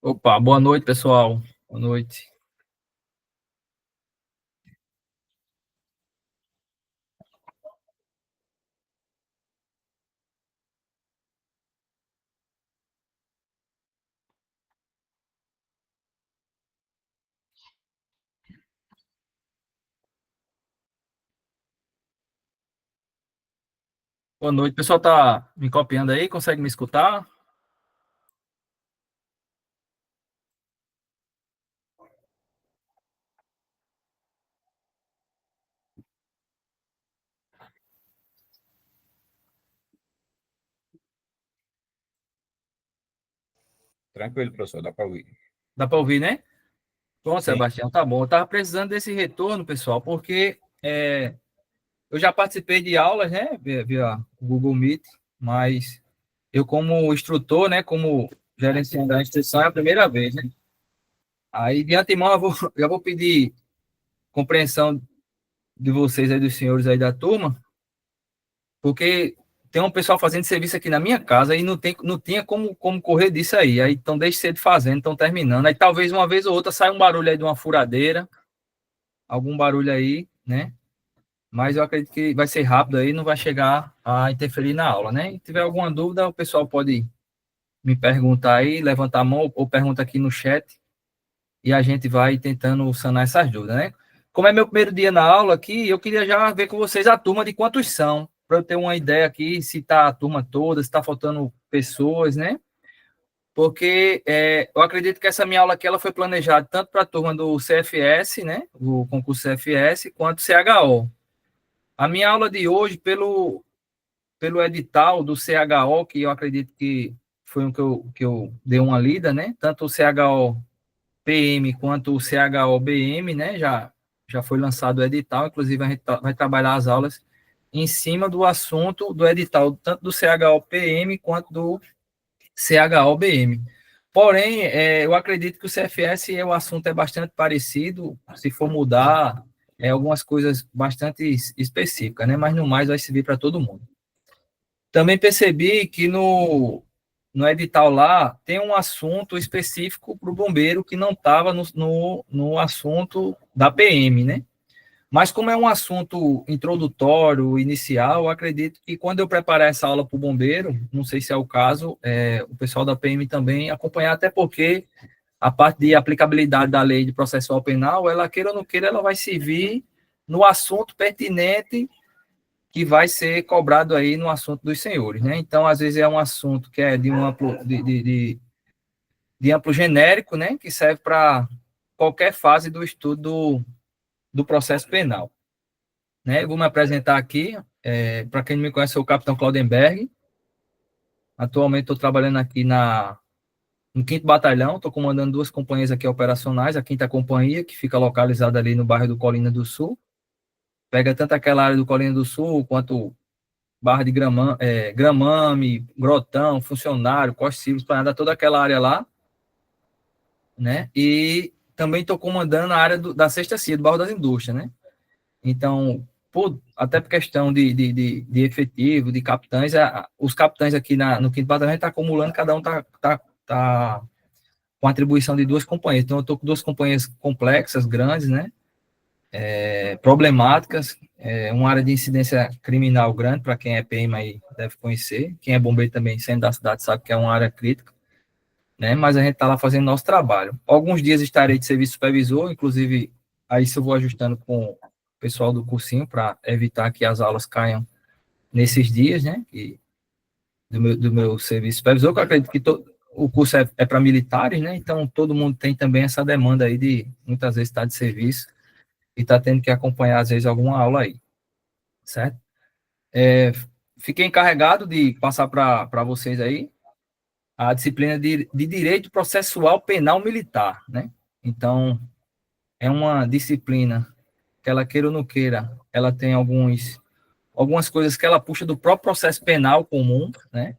Opa, boa noite, pessoal. Boa noite. Boa noite. O pessoal tá me copiando aí? Consegue me escutar? Tranquilo, professor, dá para ouvir. Dá para ouvir, né? Bom, sim, Sebastião, tá bom. Eu tava precisando desse retorno, pessoal, porque eu já participei de aulas, né, via Google Meet, mas eu como instrutor, né, como gerenciante da instituição, é a primeira vez, né? Aí, de antemão, já vou pedir compreensão de vocês aí, dos senhores aí da turma, porque tem um pessoal fazendo serviço aqui na minha casa e não tinha como correr disso aí. Aí estão desde cedo fazendo, estão terminando. Aí talvez uma vez ou outra saia um barulho aí de uma furadeira, algum barulho aí, né? Mas eu acredito que vai ser rápido aí, não vai chegar a interferir na aula, né? Se tiver alguma dúvida, o pessoal pode me perguntar aí, levantar a mão ou pergunta aqui no chat e a gente vai tentando sanar essas dúvidas, né? Como é meu primeiro dia na aula aqui, eu queria já ver com vocês a turma de quantos são, para eu ter uma ideia aqui se está a turma toda, se está faltando pessoas, né? Porque eu acredito que essa minha aula aqui ela foi planejada tanto para a turma do CFS, né? O concurso CFS, quanto CHO. A minha aula de hoje, pelo edital do CHO, que eu acredito que foi o que eu dei uma lida, né? Tanto o CHO PM quanto o CHOBM, né? Já foi lançado o edital, inclusive a gente vai trabalhar as aulas em cima do assunto do edital, tanto do CHOPM quanto do CHOBM. Porém, eu acredito que o CFS, o assunto é bastante parecido, se for mudar, algumas coisas bastante específicas, né? Mas no mais vai servir para todo mundo. Também percebi que no edital lá tem um assunto específico para o bombeiro que não estava no assunto da PM, né? Mas como é um assunto introdutório, inicial, eu acredito que quando eu preparar essa aula para o bombeiro, não sei se é o caso, o pessoal da PM também acompanhar, até porque a parte de aplicabilidade da lei de processual penal, ela queira ou não queira, ela vai servir no assunto pertinente que vai ser cobrado aí no assunto dos senhores, né? Então, às vezes é um assunto que é de um amplo, de amplo genérico, né? Que serve para qualquer fase do estudo do processo penal, né? Eu vou me apresentar aqui, para quem não me conhece, sou o Capitão Claudenberg. Atualmente estou trabalhando aqui no 5º Batalhão, estou comandando 2 companhias aqui operacionais, a 5ª Companhia, que fica localizada ali no bairro do Colina do Sul, pega tanto aquela área do Colina do Sul, quanto Barra de Gramame, Grotão, Funcionário, Costa Silva, Esplanada, toda aquela área lá, né? E também estou comandando a área da Sexta CIA, do Barro das Indústrias, né? Então, até por questão de efetivo, de capitães, os capitães aqui no 5º Batalhão está acumulando, cada um tá com atribuição de 2 companhias. Então, eu estou com 2 companhias complexas, grandes, né? Problemáticas, uma área de incidência criminal grande, para quem é PM aí deve conhecer, quem é bombeiro também, sendo da cidade, sabe que é uma área crítica, né? Mas a gente está lá fazendo nosso trabalho. Alguns dias estarei de serviço supervisor, inclusive, aí isso eu vou ajustando com o pessoal do cursinho, para evitar que as aulas caiam nesses dias, né? Do meu serviço supervisor, que eu acredito que o curso é para militares, né? Então, todo mundo tem também essa demanda aí de, muitas vezes, estar de serviço e está tendo que acompanhar, às vezes, alguma aula aí, certo? É, Fiquei encarregado de passar para vocês aí a disciplina de Direito Processual Penal Militar, né? Então, é uma disciplina que ela queira ou não queira, ela tem algumas coisas que ela puxa do próprio processo penal comum, né?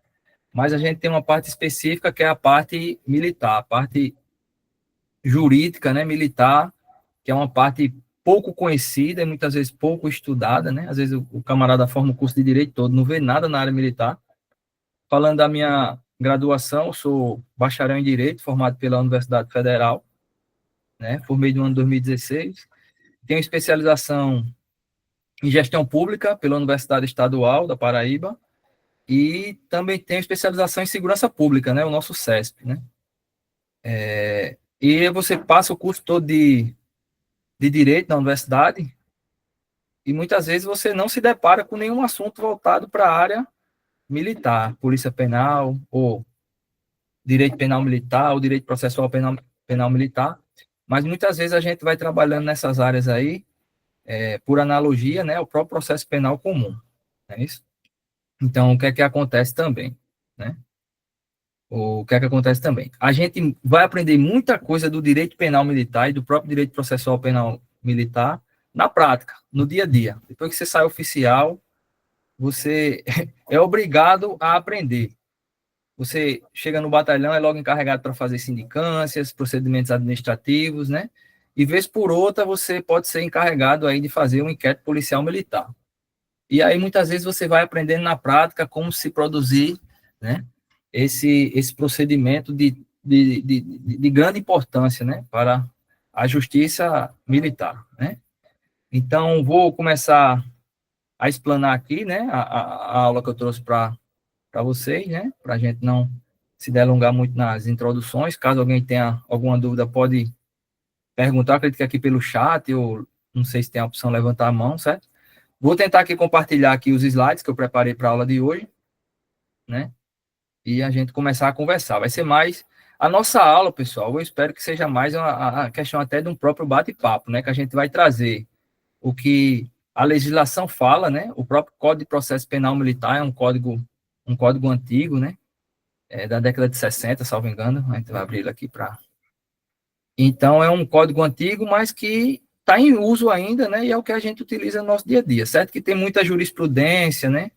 Mas a gente tem uma parte específica que é a parte militar, a parte jurídica, né, militar, que é uma parte pouco conhecida e muitas vezes pouco estudada, né? Às vezes o camarada forma o curso de direito todo, não vê nada na área militar. Falando graduação, sou bacharel em Direito, formado pela Universidade Federal, né? Formei no ano 2016. Tenho especialização em Gestão Pública pela Universidade Estadual da Paraíba e também tenho especialização em Segurança Pública, né? O nosso CESP, né? E você passa o curso todo de Direito na universidade e muitas vezes você não se depara com nenhum assunto voltado para a área militar, polícia penal, ou direito penal militar, ou direito processual penal militar, mas muitas vezes a gente vai trabalhando nessas áreas aí, por analogia, né, o próprio processo penal comum, não é isso? Então, o que é que acontece também, né? O que é que acontece também? A gente vai aprender muita coisa do direito penal militar e do próprio direito processual penal militar na prática, no dia a dia. Depois que você sai oficial, você é obrigado a aprender. Você chega no batalhão, é logo encarregado para fazer sindicâncias, procedimentos administrativos, né? E vez por outra, você pode ser encarregado aí de fazer um inquérito policial militar. E aí, muitas vezes, você vai aprendendo na prática como se produzir, né? Esse procedimento de grande importância, né? Para a justiça militar, né? Então, vou começar a explanar aqui, né? A aula que eu trouxe para vocês, né? Para a gente não se delongar muito nas introduções. Caso alguém tenha alguma dúvida, pode perguntar, acredito que aqui pelo chat, ou não sei se tem a opção de levantar a mão, certo? Vou tentar aqui compartilhar aqui os slides que eu preparei para a aula de hoje, né? E a gente começar a conversar. Vai ser mais a nossa aula, pessoal. Eu espero que seja mais a questão até de um próprio bate-papo, né? Que a gente vai trazer o que a legislação fala, né? O próprio Código de Processo Penal Militar é um código antigo, né? Da década de 60, salvo engano. A gente vai abrir ele aqui para. Então, é um código antigo, mas que está em uso ainda, né? E é o que a gente utiliza no nosso dia a dia, certo? Que tem muita jurisprudência, né?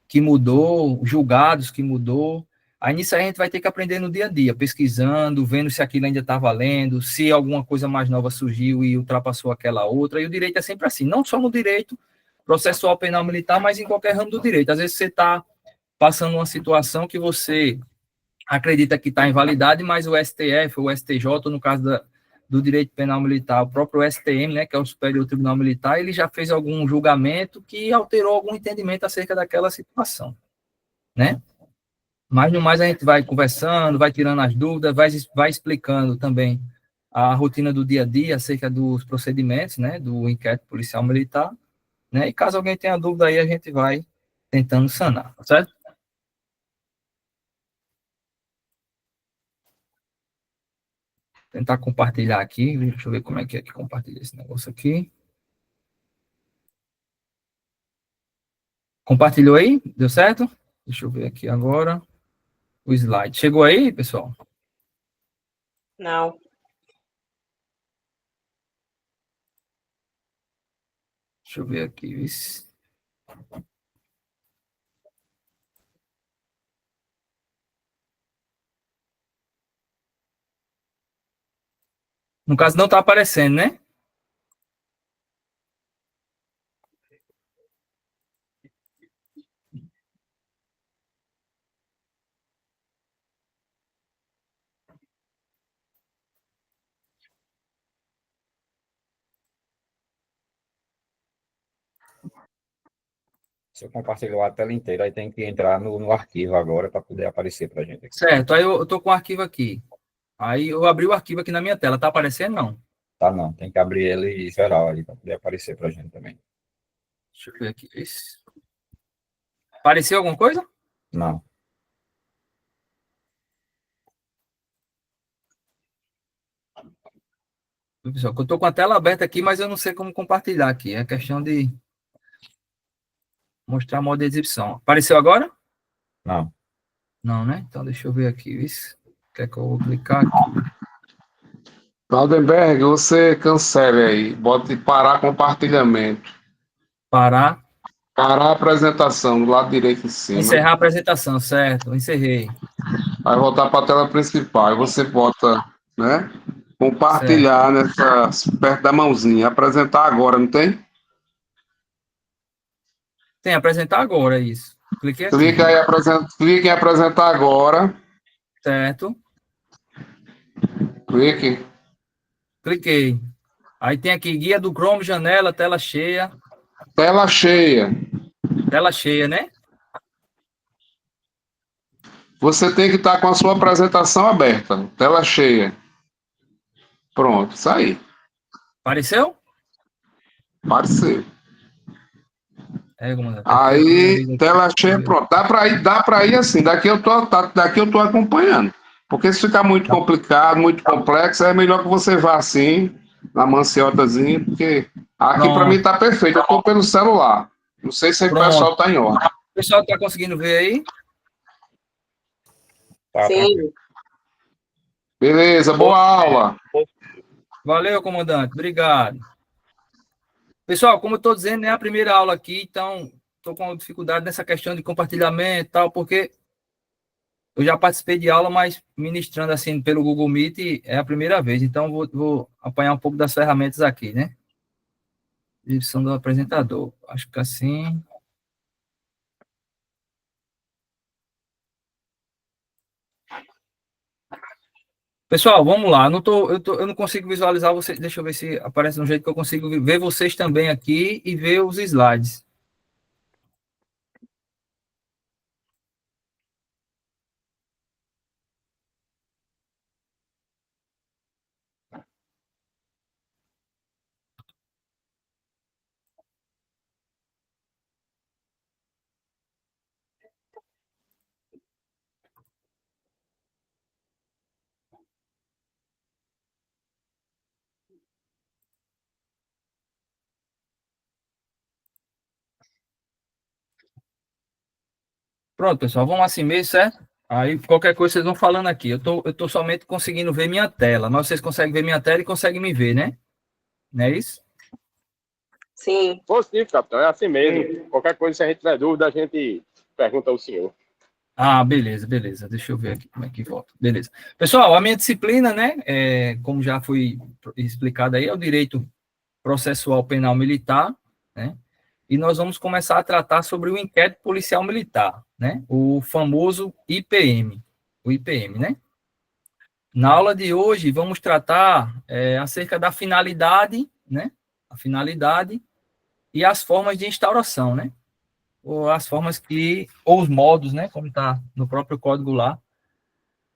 Que mudou, julgados que mudou. Aí nisso a gente vai ter que aprender no dia a dia, pesquisando, vendo se aquilo ainda está valendo, se alguma coisa mais nova surgiu e ultrapassou aquela outra. E o direito é sempre assim, não só no direito processual penal militar, mas em qualquer ramo do direito. Às vezes você está passando uma situação que você acredita que está em validade, mas o STF, o STJ, no caso do direito penal militar, o próprio STM, né, que é o Superior Tribunal Militar, ele já fez algum julgamento que alterou algum entendimento acerca daquela situação, né? Mas no mais a gente vai conversando, vai tirando as dúvidas, vai explicando também a rotina do dia a dia acerca dos procedimentos, né, do inquérito policial militar, né? E caso alguém tenha dúvida aí, a gente vai tentando sanar, tá certo? Tentar compartilhar aqui, deixa eu ver como é que compartilha esse negócio aqui. Compartilhou aí? Deu certo? Deixa eu ver aqui agora o slide. Chegou aí, pessoal? Não. Deixa eu ver aqui. Isso. No caso, não está aparecendo, né? Você compartilhou a tela inteira, aí tem que entrar no arquivo agora para poder aparecer para a gente. Certo, aí eu estou com o arquivo aqui. Aí eu abri o arquivo aqui na minha tela. Está aparecendo, não? Tá, não. Tem que abrir ele geral aí para poder aparecer para a gente também. Deixa eu ver aqui. Isso. Apareceu alguma coisa? Não. Pessoal, eu estou com a tela aberta aqui, mas eu não sei como compartilhar aqui. É questão de mostrar modo de exibição. Apareceu agora? Não. Não, né? Então deixa eu ver aqui. Isso. Quer que eu vou clicar aqui? Valdenberg, você cancele aí, bote parar compartilhamento. Parar. Parar a apresentação, do lado direito em cima. Encerrar a apresentação, certo? Encerrei. Vai voltar para a tela principal. Aí você bota, né? Compartilhar perto da mãozinha. Apresentar agora, não tem? Tem apresentar agora isso. Cliquei aqui. Clique em apresentar agora. Certo. Clique. Cliquei. Aí tem aqui guia do Chrome, janela, tela cheia. Tela cheia. Tela cheia, né? Você tem que estar com a sua apresentação aberta. Tela cheia. Pronto, isso aí. Apareceu? Apareceu. Comandante. Aí, tela cheia, pronto. Dá para ir assim. Daqui eu tô acompanhando. Porque se ficar muito complicado, muito complexo, é melhor que você vá assim, na manciotazinha, porque aqui para mim tá perfeito. Eu tô pelo celular. Não sei se o pessoal tá em ordem. O pessoal tá conseguindo ver aí? Tá, Sim. tranquilo. Beleza, boa aula. Valeu, comandante. Obrigado. Pessoal, como eu estou dizendo, é a primeira aula aqui, então estou com dificuldade nessa questão de compartilhamento e tal, porque eu já participei de aula, mas ministrando assim pelo Google Meet é a primeira vez, então vou apanhar um pouco das ferramentas aqui, né? Exibição do apresentador. Acho que assim. Pessoal, vamos lá. Eu não consigo visualizar vocês. Deixa eu ver se aparece de um jeito que eu consigo ver vocês também aqui e ver os slides. Pronto, pessoal, vamos assim mesmo, certo? Aí, qualquer coisa, vocês vão falando aqui. Eu tô somente conseguindo ver minha tela, mas vocês conseguem ver minha tela e conseguem me ver, né? Não é isso? Sim. Positivo, capitão. É assim mesmo. Qualquer coisa, se a gente tiver dúvida, a gente pergunta ao senhor. Ah, beleza. Deixa eu ver aqui como é que volta. Beleza. Pessoal, a minha disciplina, né, como já foi explicado aí, é o direito processual penal militar, né? E nós vamos começar a tratar sobre o inquérito policial militar, né? O famoso IPM, o IPM, né? Na aula de hoje, vamos tratar acerca da finalidade, né? A finalidade e as formas de instauração, né? Ou as formas ou os modos, né? Como está no próprio código lá,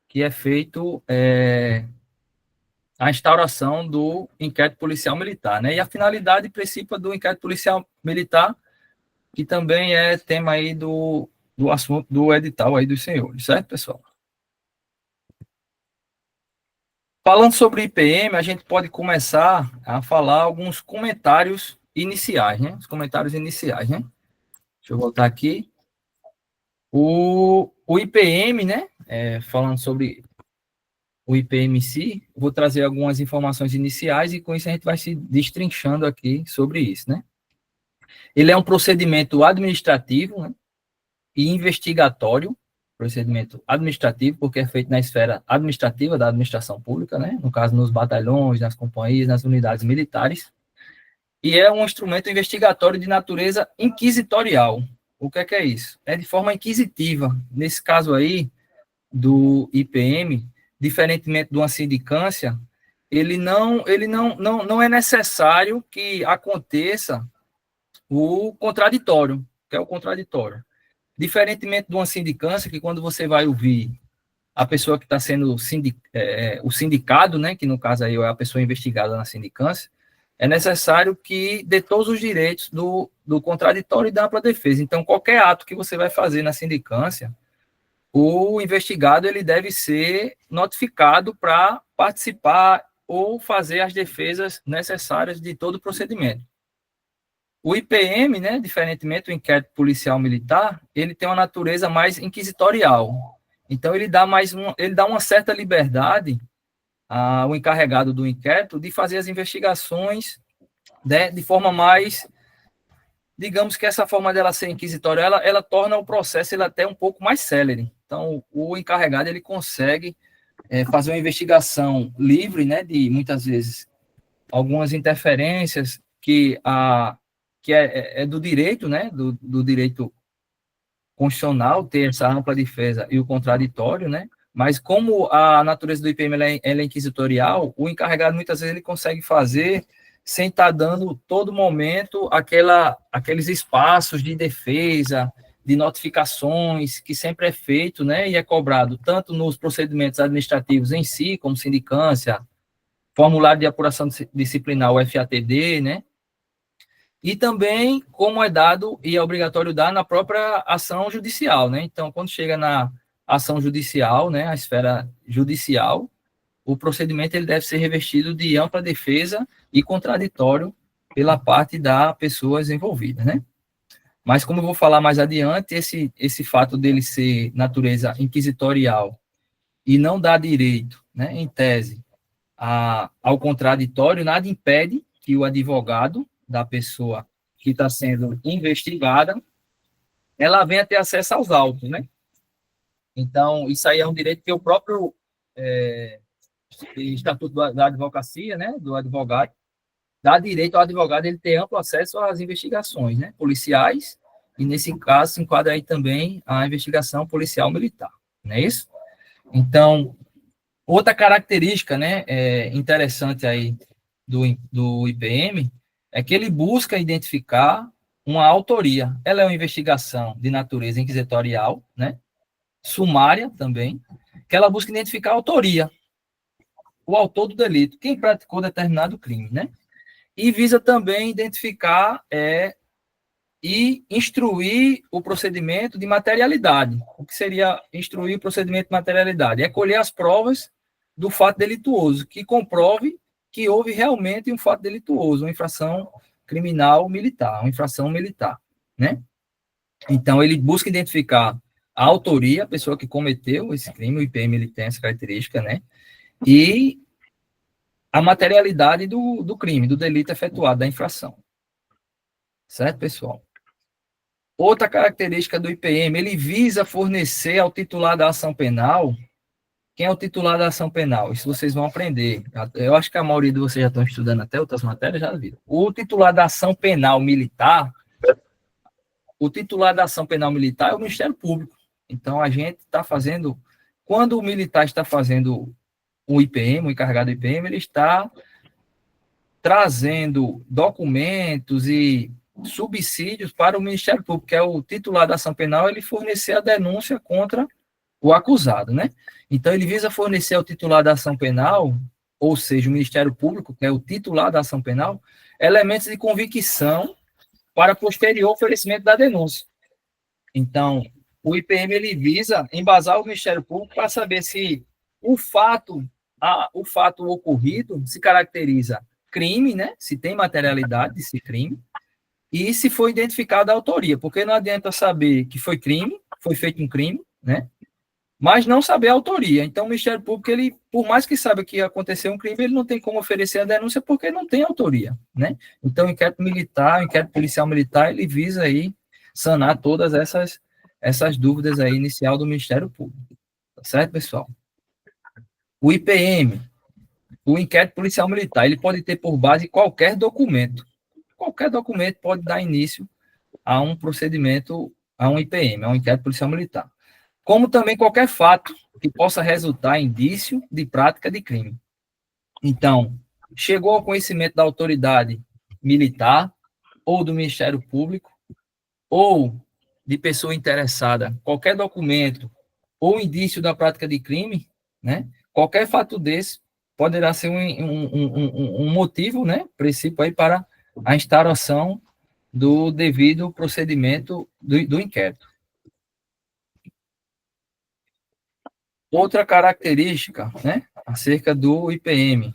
que é feito a instauração do inquérito policial militar, né? E a finalidade principal do inquérito policial militar, que também é tema aí do assunto do edital aí dos senhores, certo, pessoal? Falando sobre IPM, a gente pode começar a falar alguns comentários iniciais, né? Os comentários iniciais, né? Deixa eu voltar aqui. O IPM, né? Falando sobre o IPM em si, vou trazer algumas informações iniciais e com isso a gente vai se destrinchando aqui sobre isso, né? Ele é um procedimento administrativo, né, e investigatório, procedimento administrativo, porque é feito na esfera administrativa da administração pública, né? No caso, nos batalhões, nas companhias, nas unidades militares, e é um instrumento investigatório de natureza inquisitorial. O que é isso? É de forma inquisitiva. Nesse caso aí, do IPM, diferentemente de uma sindicância, ele não é necessário que aconteça o contraditório, que é o contraditório. Diferentemente de uma sindicância, que quando você vai ouvir a pessoa que está sendo o sindicado, né, que no caso aí é a pessoa investigada na sindicância, é necessário que dê todos os direitos do contraditório e da ampla defesa. Então, qualquer ato que você vai fazer na sindicância, o investigado ele deve ser notificado para participar ou fazer as defesas necessárias de todo o procedimento. O IPM, né, diferentemente do inquérito policial militar, ele tem uma natureza mais inquisitorial. Então, ele dá uma certa liberdade ao encarregado do inquérito de fazer as investigações, né, de forma mais, digamos que essa forma dela ser inquisitória, ela torna o processo ele até um pouco mais célere. Então, o encarregado ele consegue fazer uma investigação livre, né, de muitas vezes algumas interferências que é do direito, né, do direito constitucional ter essa ampla defesa e o contraditório, né, Mas como a natureza do IPM ela é inquisitorial, o encarregado muitas vezes ele consegue fazer sem estar dando todo momento aqueles espaços de defesa, de notificações, que sempre é feito, né, e é cobrado tanto nos procedimentos administrativos em si, como sindicância, formulário de apuração disciplinar, o FATD, né, e também como é dado e é obrigatório dar na própria ação judicial, né, então quando chega na ação judicial, né, a esfera judicial, o procedimento ele deve ser revestido de ampla defesa e contraditório pela parte das pessoas envolvidas, né? Mas como eu vou falar mais adiante, esse fato dele ser natureza inquisitorial e não dar direito, né, em tese, ao contraditório, nada impede que o advogado da pessoa que está sendo investigada, ela venha ter acesso aos autos, né? Então, isso aí é um direito que o próprio Estatuto da Advocacia, né, do advogado, dá direito ao advogado ele ter amplo acesso às investigações, né, policiais, e nesse caso se enquadra aí também a investigação policial militar, não é isso? Então, outra característica, né, interessante aí do IPM é que ele busca identificar uma autoria. Ela é uma investigação de natureza inquisitorial, né, sumária também, que ela busca identificar a autoria, o autor do delito, quem praticou determinado crime, né? E visa também identificar e instruir o procedimento de materialidade. O que seria instruir o procedimento de materialidade? É colher as provas do fato delituoso, que comprove que houve realmente um fato delituoso, uma infração criminal militar, uma infração militar, né? Então, ele busca identificar a autoria, a pessoa que cometeu esse crime, o IPM ele tem essa característica, né? E a materialidade do crime, do delito efetuado, da infração. Certo, pessoal? Outra característica do IPM, ele visa fornecer ao titular da ação penal. Quem é o titular da ação penal? Isso vocês vão aprender. Eu acho que a maioria de vocês já estão estudando até outras matérias, já viram. O titular da ação penal militar, é o Ministério Público. Então, a gente está fazendo... Quando o militar está fazendo o IPM, o encarregado do IPM, ele está trazendo documentos e subsídios para o Ministério Público, que é o titular da ação penal, ele fornecer a denúncia contra o acusado, né? Então, ele visa fornecer ao titular da ação penal, ou seja, o Ministério Público, que é o titular da ação penal, elementos de convicção para posterior oferecimento da denúncia. Então, o IPM, ele visa embasar o Ministério Público para saber se o fato ocorrido se caracteriza crime, né? Se tem materialidade desse crime, e se foi identificada a autoria, porque não adianta saber que foi crime, foi feito um crime, né? Mas não saber a autoria. Então, o Ministério Público, ele, por mais que saiba que aconteceu um crime, ele não tem como oferecer a denúncia porque não tem autoria, né? Então, o inquérito militar, o inquérito policial militar, ele visa aí sanar todas essas dúvidas aí inicial do Ministério Público. Tá certo, pessoal? O IPM, o inquérito policial militar, ele pode ter por base qualquer documento. Qualquer documento pode dar início a um procedimento, a um IPM, a um inquérito policial militar. Como também qualquer fato que possa resultar em indício de prática de crime. Então, chegou ao conhecimento da autoridade militar, ou do Ministério Público, ou de pessoa interessada, qualquer documento ou indício da prática de crime, né? Qualquer fato desse poderá ser um motivo, né, princípio aí para a instauração do devido procedimento do inquérito. Outra característica, né, acerca do IPM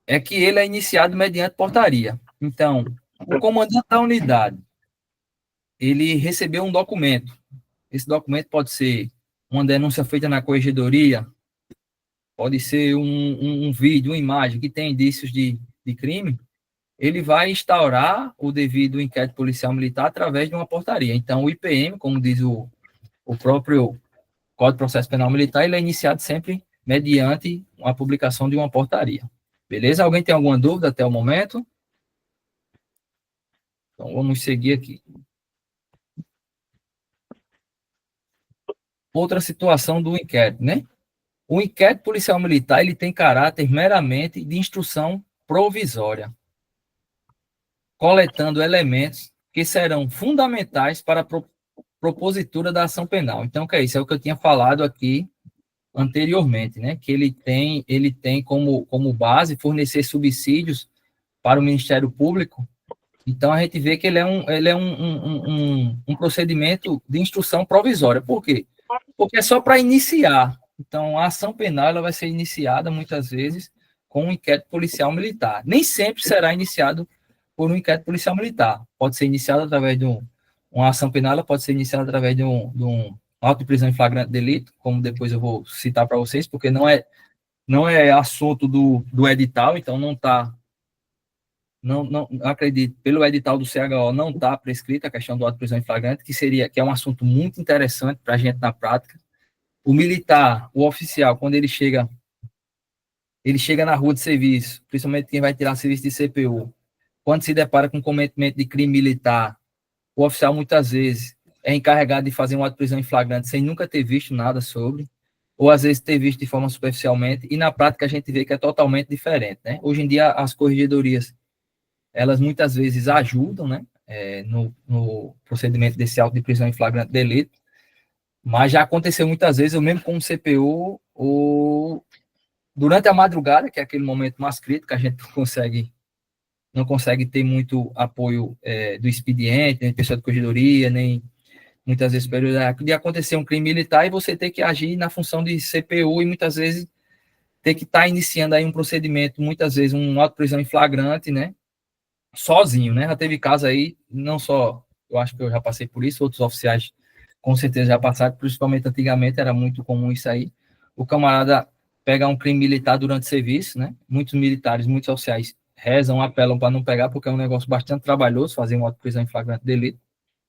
é que ele é iniciado mediante portaria. Então, o comandante da unidade, ele recebeu um documento. Esse documento pode ser uma denúncia feita na corregedoria, pode ser um vídeo, uma imagem que tem indícios de crime, ele vai instaurar o devido inquérito policial militar através de uma portaria. Então, o IPM, como diz o próprio Código de Processo Penal Militar, ele é iniciado sempre mediante a publicação de uma portaria. Beleza? Alguém tem alguma dúvida até o momento? Então, vamos seguir aqui. outra situação do inquérito, né? O inquérito policial militar, ele tem caráter meramente de instrução provisória, coletando elementos que serão fundamentais para a propositura da ação penal. Então, o que é isso? É o que eu tinha falado aqui anteriormente, né? Que ele tem como base fornecer subsídios para o Ministério Público. Então, a gente vê que ele é um procedimento de instrução provisória. Por quê? Porque é só para iniciar. Então, a ação penal ela vai ser iniciada, muitas vezes, com um inquérito policial militar. Nem sempre será iniciado por um inquérito policial militar. Pode ser iniciado através de uma ação penal, ela pode ser iniciada através de um auto de prisão em flagrante delito, como depois eu vou citar para vocês, porque não é assunto do edital, então não está... Não acredito, pelo edital do CHO não está prescrita a questão do auto de prisão em flagrante, que é um assunto muito interessante para a gente na prática. O militar, o oficial, quando ele chega na rua de serviço, principalmente quem vai tirar serviço de CPU, quando se depara com cometimento de crime militar, o oficial muitas vezes é encarregado de fazer um auto de prisão em flagrante sem nunca ter visto nada sobre, ou às vezes ter visto de forma superficialmente, e na prática a gente vê que é totalmente diferente, né? Hoje em dia as corregedorias, elas muitas vezes ajudam, né, no procedimento desse auto de prisão em flagrante delito, mas já aconteceu muitas vezes, eu mesmo como CPU, durante a madrugada, que é aquele momento mais crítico, a gente não consegue ter muito apoio do expediente, nem pessoa de corregedoria, nem muitas vezes de acontecer um crime militar e você ter que agir na função de CPU e muitas vezes ter que estar iniciando aí um procedimento, muitas vezes um auto de prisão em flagrante, né, sozinho, né? Já teve caso aí, não só, eu acho que eu já passei por isso, outros oficiais com certeza já passaram, principalmente antigamente era muito comum isso aí. O camarada pega um crime militar durante o serviço, né? Muitos militares, muitos oficiais rezam, apelam para não pegar, porque é um negócio bastante trabalhoso fazer uma prisão em flagrante delito,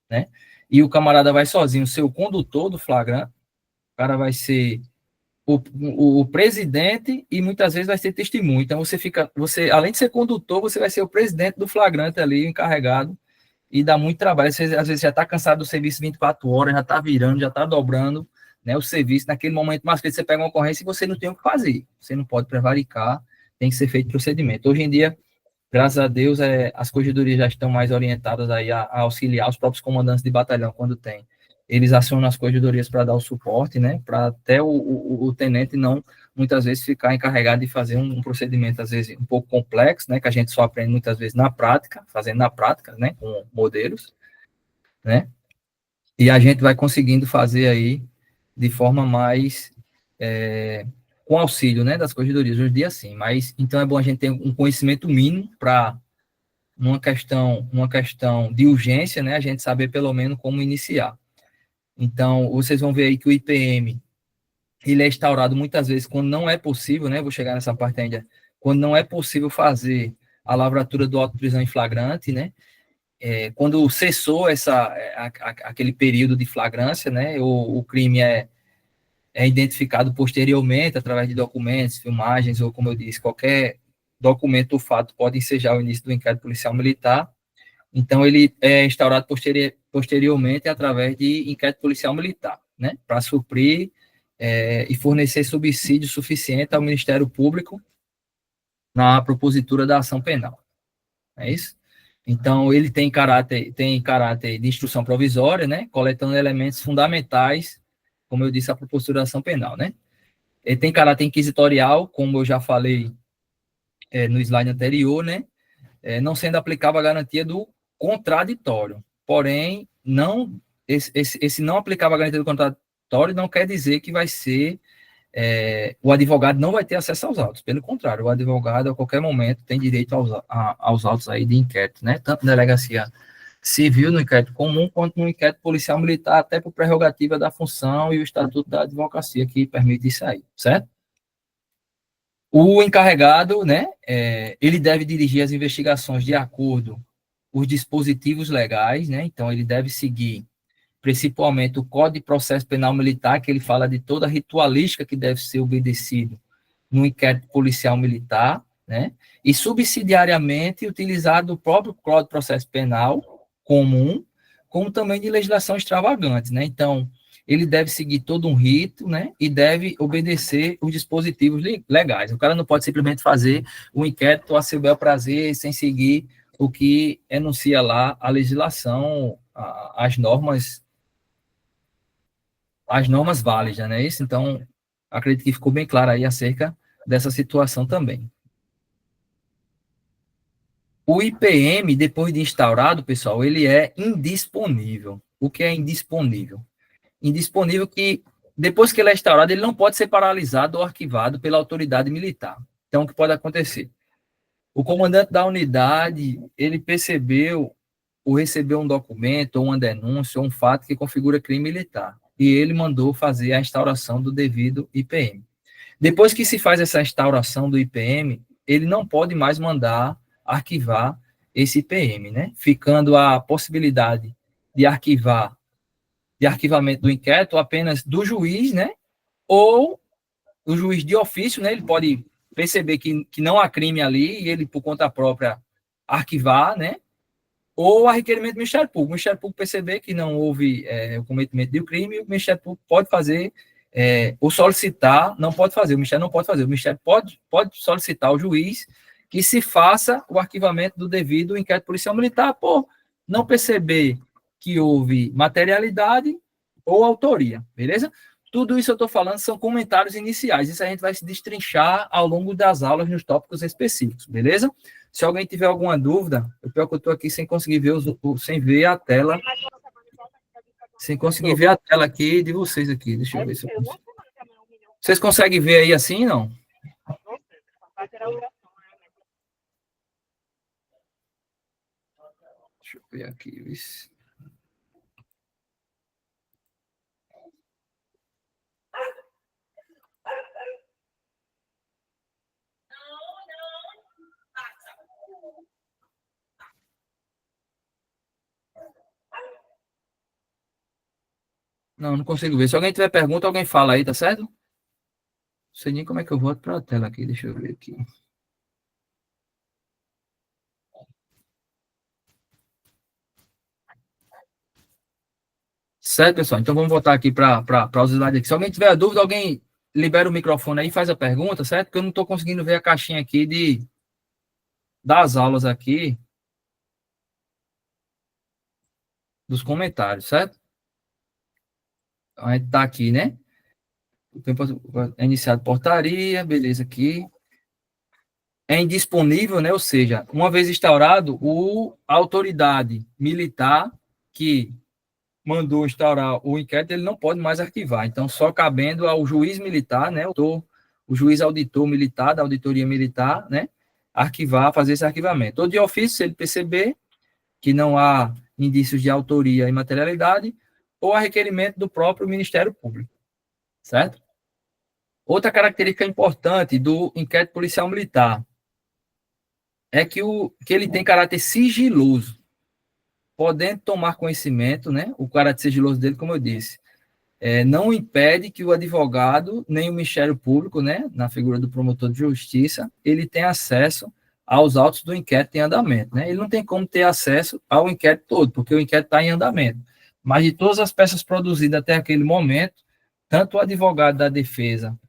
né? E o camarada vai sozinho, ser o condutor do flagrante, o cara vai ser o presidente e muitas vezes vai ser testemunho. Então você além de ser condutor, você vai ser o presidente do flagrante ali, o encarregado, e dá muito trabalho. Você às vezes já está cansado do serviço 24 horas, já está virando, já está dobrando, né, o serviço. Naquele momento mais que você pega uma ocorrência e você não tem o que fazer. Você não pode prevaricar, tem que ser feito procedimento. Hoje em dia, graças a Deus, as corregedorias já estão mais orientadas aí a auxiliar os próprios comandantes de batalhão quando tem. Eles acionam as corregedorias para dar o suporte, né, para até o tenente não, muitas vezes, ficar encarregado de fazer um procedimento, às vezes, um pouco complexo, né, que a gente só aprende muitas vezes na prática, fazendo na prática, né, com modelos, né, e a gente vai conseguindo fazer aí de forma mais, com auxílio, né, das corregedorias, hoje em dia sim, mas, então é bom a gente ter um conhecimento mínimo para, numa questão de urgência, né, a gente saber pelo menos como iniciar. Então, vocês vão ver aí que o IPM, ele é instaurado muitas vezes quando não é possível, né? Vou chegar nessa parte ainda. Quando não é possível fazer a lavratura do auto de prisão em flagrante, né? Quando cessou aquele período de flagrância, né? O crime é identificado posteriormente através de documentos, filmagens ou, como eu disse, qualquer documento ou fato pode ensejar o início do inquérito policial militar. Então, ele é instaurado posteriormente através de inquérito policial militar, né, para suprir e fornecer subsídio suficiente ao Ministério Público na propositura da ação penal. É isso? Então, ele tem caráter de instrução provisória, né, coletando elementos fundamentais, como eu disse, a propositura da ação penal, né. Ele tem caráter inquisitorial, como eu já falei no slide anterior, né, não sendo aplicável a garantia do contraditório. Porém, esse não aplicável a garantia do contraditório não quer dizer que vai ser o advogado não vai ter acesso aos autos. Pelo contrário, o advogado a qualquer momento tem direito aos autos aí de inquérito, né? Tanto na delegacia civil, no inquérito comum, quanto no inquérito policial militar, até por prerrogativa da função e o estatuto da advocacia que permite isso aí, certo? O encarregado, né, ele deve dirigir as investigações de acordo com os dispositivos legais, né, então ele deve seguir principalmente o Código de Processo Penal Militar, que ele fala de toda a ritualística que deve ser obedecido no inquérito policial militar, né, e subsidiariamente utilizado o próprio Código de Processo Penal comum, como também de legislação extravagante, né, então ele deve seguir todo um rito, né? E deve obedecer os dispositivos legais. O cara não pode simplesmente fazer um inquérito a seu bel prazer, sem seguir o que enuncia lá a legislação, as normas válidas, né? Isso, então, acredito que ficou bem claro aí acerca dessa situação também. O IPM, depois de instaurado, pessoal, ele é indisponível. O que é indisponível? Indisponível que, depois que ele é instaurado, ele não pode ser paralisado ou arquivado pela autoridade militar. Então, o que pode acontecer? O comandante da unidade, ele percebeu ou recebeu um documento, ou uma denúncia, ou um fato que configura crime militar. E ele mandou fazer a instauração do devido IPM. Depois que se faz essa instauração do IPM, ele não pode mais mandar arquivar esse IPM, né? Ficando a possibilidade de arquivamento do inquérito apenas do juiz, né? Ou o juiz de ofício, né? Ele pode perceber que não há crime ali e ele, por conta própria, arquivar, né? Ou a requerimento do Ministério Público. O Ministério Público perceber que não houve o cometimento de um crime, o Ministério Público pode fazer, ou solicitar, não pode fazer, o Ministério não pode fazer, o Ministério pode solicitar ao juiz que se faça o arquivamento do devido inquérito policial militar por não perceber que houve materialidade ou autoria, beleza? Tudo isso eu estou falando são comentários iniciais, isso a gente vai se destrinchar ao longo das aulas nos tópicos específicos, beleza? Se alguém tiver alguma dúvida, o pior que eu estou aqui sem conseguir ver, sem ver a tela, sem conseguir ver a tela aqui de vocês aqui, deixa eu ver se eu consigo. Vocês conseguem ver aí assim, não? Deixa eu ver aqui, isso. Não consigo ver. Se alguém tiver pergunta, alguém fala aí, tá certo? Não sei nem como é que eu volto para a tela aqui. Deixa eu ver aqui. Certo, pessoal? Então vamos voltar aqui para os slides aqui. Se alguém tiver dúvida, alguém libera o microfone aí e faz a pergunta, certo? Porque eu não estou conseguindo ver a caixinha aqui das aulas aqui, dos comentários, certo? A gente está aqui, né? O tempo é iniciado portaria, beleza aqui. É indisponível, né? Ou seja, uma vez instaurado, a autoridade militar que mandou instaurar o inquérito, ele não pode mais arquivar. Então, só cabendo ao juiz militar, né? O juiz auditor militar, da auditoria militar, né? Arquivar, fazer esse arquivamento. Ou de ofício, se ele perceber que não há indícios de autoria e materialidade, ou a requerimento do próprio Ministério Público, certo? Outra característica importante do inquérito policial militar é que ele tem caráter sigiloso, podendo tomar conhecimento, né? O caráter sigiloso dele, como eu disse, não impede que o advogado, nem o Ministério Público, né, na figura do promotor de justiça, ele tenha acesso aos autos do inquérito em andamento, né? Ele não tem como ter acesso ao inquérito todo, porque o inquérito está em andamento. Mas de todas as peças produzidas até aquele momento, tanto o advogado da defesa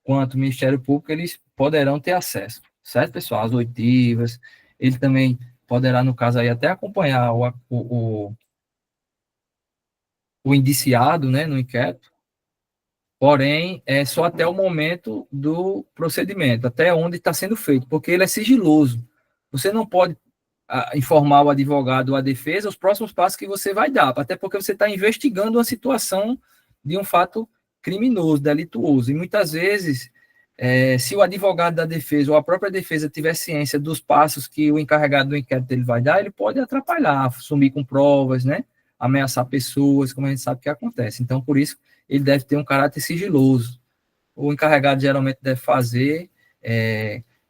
quanto o Ministério Público, eles poderão ter acesso, certo, pessoal? As oitivas, ele também poderá, no caso aí, até acompanhar o indiciado, né, no inquérito, porém, é só até o momento do procedimento, até onde está sendo feito, porque ele é sigiloso. Você não pode informar o advogado ou a defesa os próximos passos que você vai dar, até porque você está investigando uma situação de um fato criminoso, delituoso, e muitas vezes, se o advogado da defesa ou a própria defesa tiver ciência dos passos que o encarregado do inquérito ele vai dar, ele pode atrapalhar, sumir com provas, né? Ameaçar pessoas, como a gente sabe que acontece. Então, por isso, ele deve ter um caráter sigiloso. O encarregado geralmente deve fazer,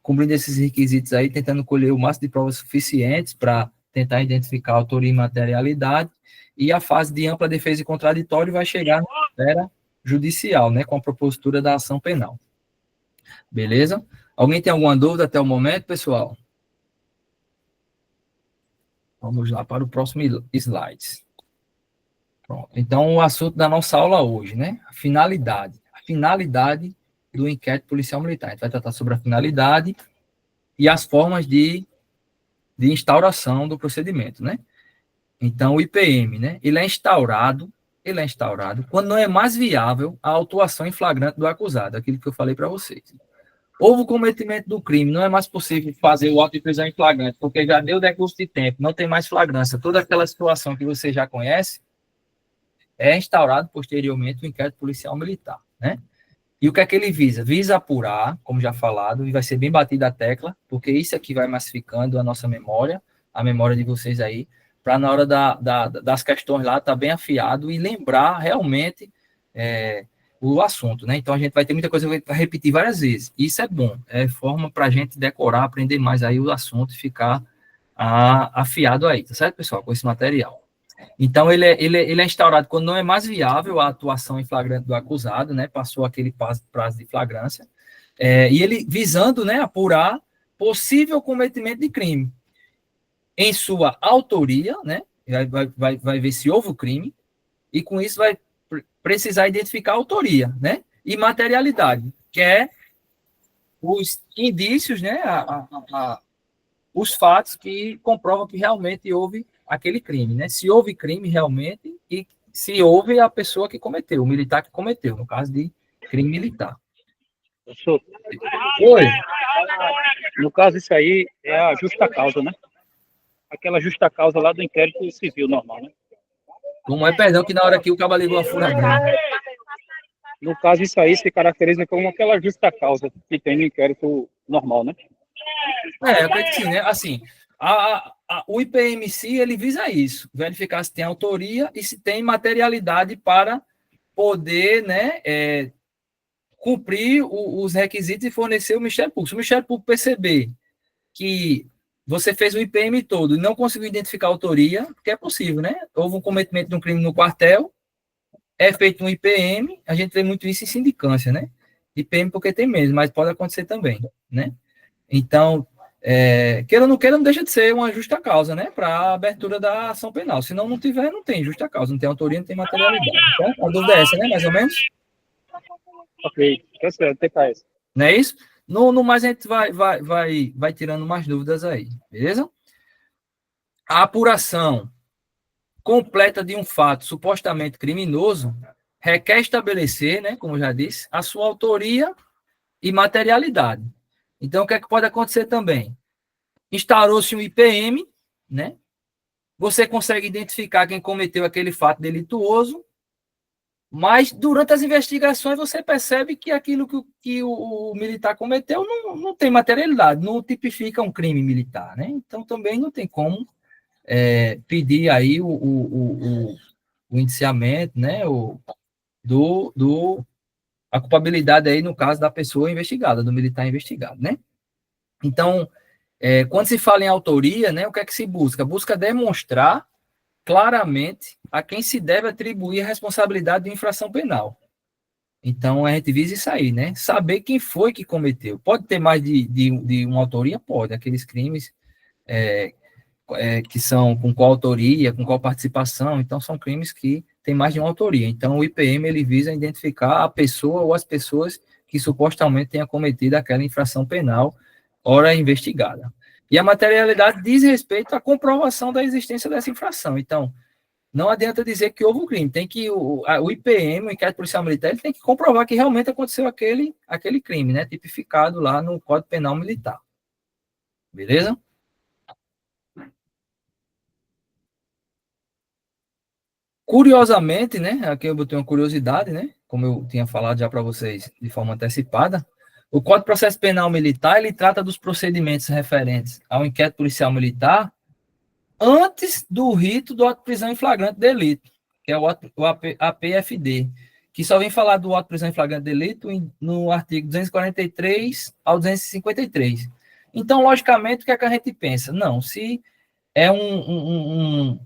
cumprindo esses requisitos aí, tentando colher o máximo de provas suficientes para tentar identificar a autoria e materialidade, e a fase de ampla defesa e contraditório vai chegar na esfera judicial, né, com a propositura da ação penal. Beleza? Alguém tem alguma dúvida até o momento, pessoal? Vamos lá para o próximo slide. Pronto. Então, o assunto da nossa aula hoje, né? A finalidade. A finalidade do inquérito policial militar. A gente vai tratar sobre a finalidade e as formas de instauração do procedimento, né? Então, o IPM, né? Ele é instaurado quando não é mais viável a autuação em flagrante do acusado, aquilo que eu falei para vocês. Houve o cometimento do crime, não é mais possível fazer o auto de prisão em flagrante, porque já deu decurso de tempo, não tem mais flagrância. Toda aquela situação que você já conhece é instaurado posteriormente o inquérito policial militar, né? E o que é que ele visa? Visa apurar, como já falado, e vai ser bem batida a tecla, porque isso aqui vai massificando a nossa memória, a memória de vocês aí, para na hora das questões lá estar bem afiado e lembrar realmente o assunto, né? Então a gente vai ter muita coisa para repetir várias vezes. Isso é bom, é forma para a gente decorar, aprender mais aí o assunto e ficar afiado aí, tá certo, pessoal? Com esse material. Então, ele é instaurado quando não é mais viável a atuação em flagrante do acusado, né? Passou aquele prazo de flagrância. E ele visando, né, apurar possível cometimento de crime em sua autoria, né? Vai ver se houve o crime, e com isso vai precisar identificar a autoria, né? E materialidade, que é os indícios, né? Os fatos que comprovam que realmente houve aquele crime, né? Se houve crime realmente e se houve a pessoa que cometeu, o militar que cometeu, no caso de crime militar. Professor, Oi. no caso, isso aí é a justa causa, né? Aquela justa causa lá do inquérito civil normal, né? Como é, perdão, que na hora que o cabo ligou a furadeira. No caso, isso aí se caracteriza como aquela justa causa que tem no inquérito normal, né? Eu acredito que sim, né? Assim, o IPMC, ele visa isso, verificar se tem autoria e se tem materialidade para poder, né, cumprir os requisitos e fornecer o Ministério Público. Se o Ministério Público perceber que você fez o IPM todo e não conseguiu identificar a autoria, que é possível, né? Houve um cometimento de um crime no quartel, é feito um IPM, a gente vê muito isso em sindicância, né? IPM porque tem menos, mas pode acontecer também, né? Então, queira ou não queira, não deixa de ser uma justa causa, né? Para a abertura da ação penal. Se não tiver, não tem justa causa, não tem autoria, não tem materialidade. Então, a dúvida é essa, né? Mais ou menos? Ok, tá certo, TKS. Não é isso? No mais, a gente vai tirando mais dúvidas aí, beleza? A apuração completa de um fato supostamente criminoso requer estabelecer, né, como eu já disse, a sua autoria e materialidade. Então, o que é que pode acontecer também? Instaurou-se um IPM, né? Você consegue identificar quem cometeu aquele fato delituoso, mas durante as investigações você percebe que aquilo que o militar cometeu não tem materialidade, não tipifica um crime militar, né? Então, também não tem como pedir aí o indiciamento, né? A culpabilidade aí no caso da pessoa investigada, do militar investigado, né? Então, quando se fala em autoria, né, o que é que se busca? Busca demonstrar claramente a quem se deve atribuir a responsabilidade de infração penal. Então, a gente visa isso aí, né? Saber quem foi que cometeu. Pode ter mais de uma autoria? Pode. Aqueles crimes que são com qual autoria, com qual participação, então são crimes que têm mais de uma autoria. Então, o IPM, ele visa identificar a pessoa ou as pessoas que supostamente tenham cometido aquela infração penal, ora investigada. E a materialidade diz respeito à comprovação da existência dessa infração. Então, não adianta dizer que houve um crime, tem que o IPM, o inquérito policial militar, ele tem que comprovar que realmente aconteceu aquele crime, né, tipificado lá no Código Penal Militar. Beleza? Curiosamente, né, aqui eu botei uma curiosidade, né, como eu tinha falado já para vocês de forma antecipada, o Código de Processo Penal Militar, ele trata dos procedimentos referentes ao inquérito policial militar antes do rito do auto de prisão em flagrante de delito, que é o APFD, que só vem falar do auto de prisão em flagrante de delito no artigo 243 ao 253. Então, logicamente, o que é que a gente pensa? Não, se é o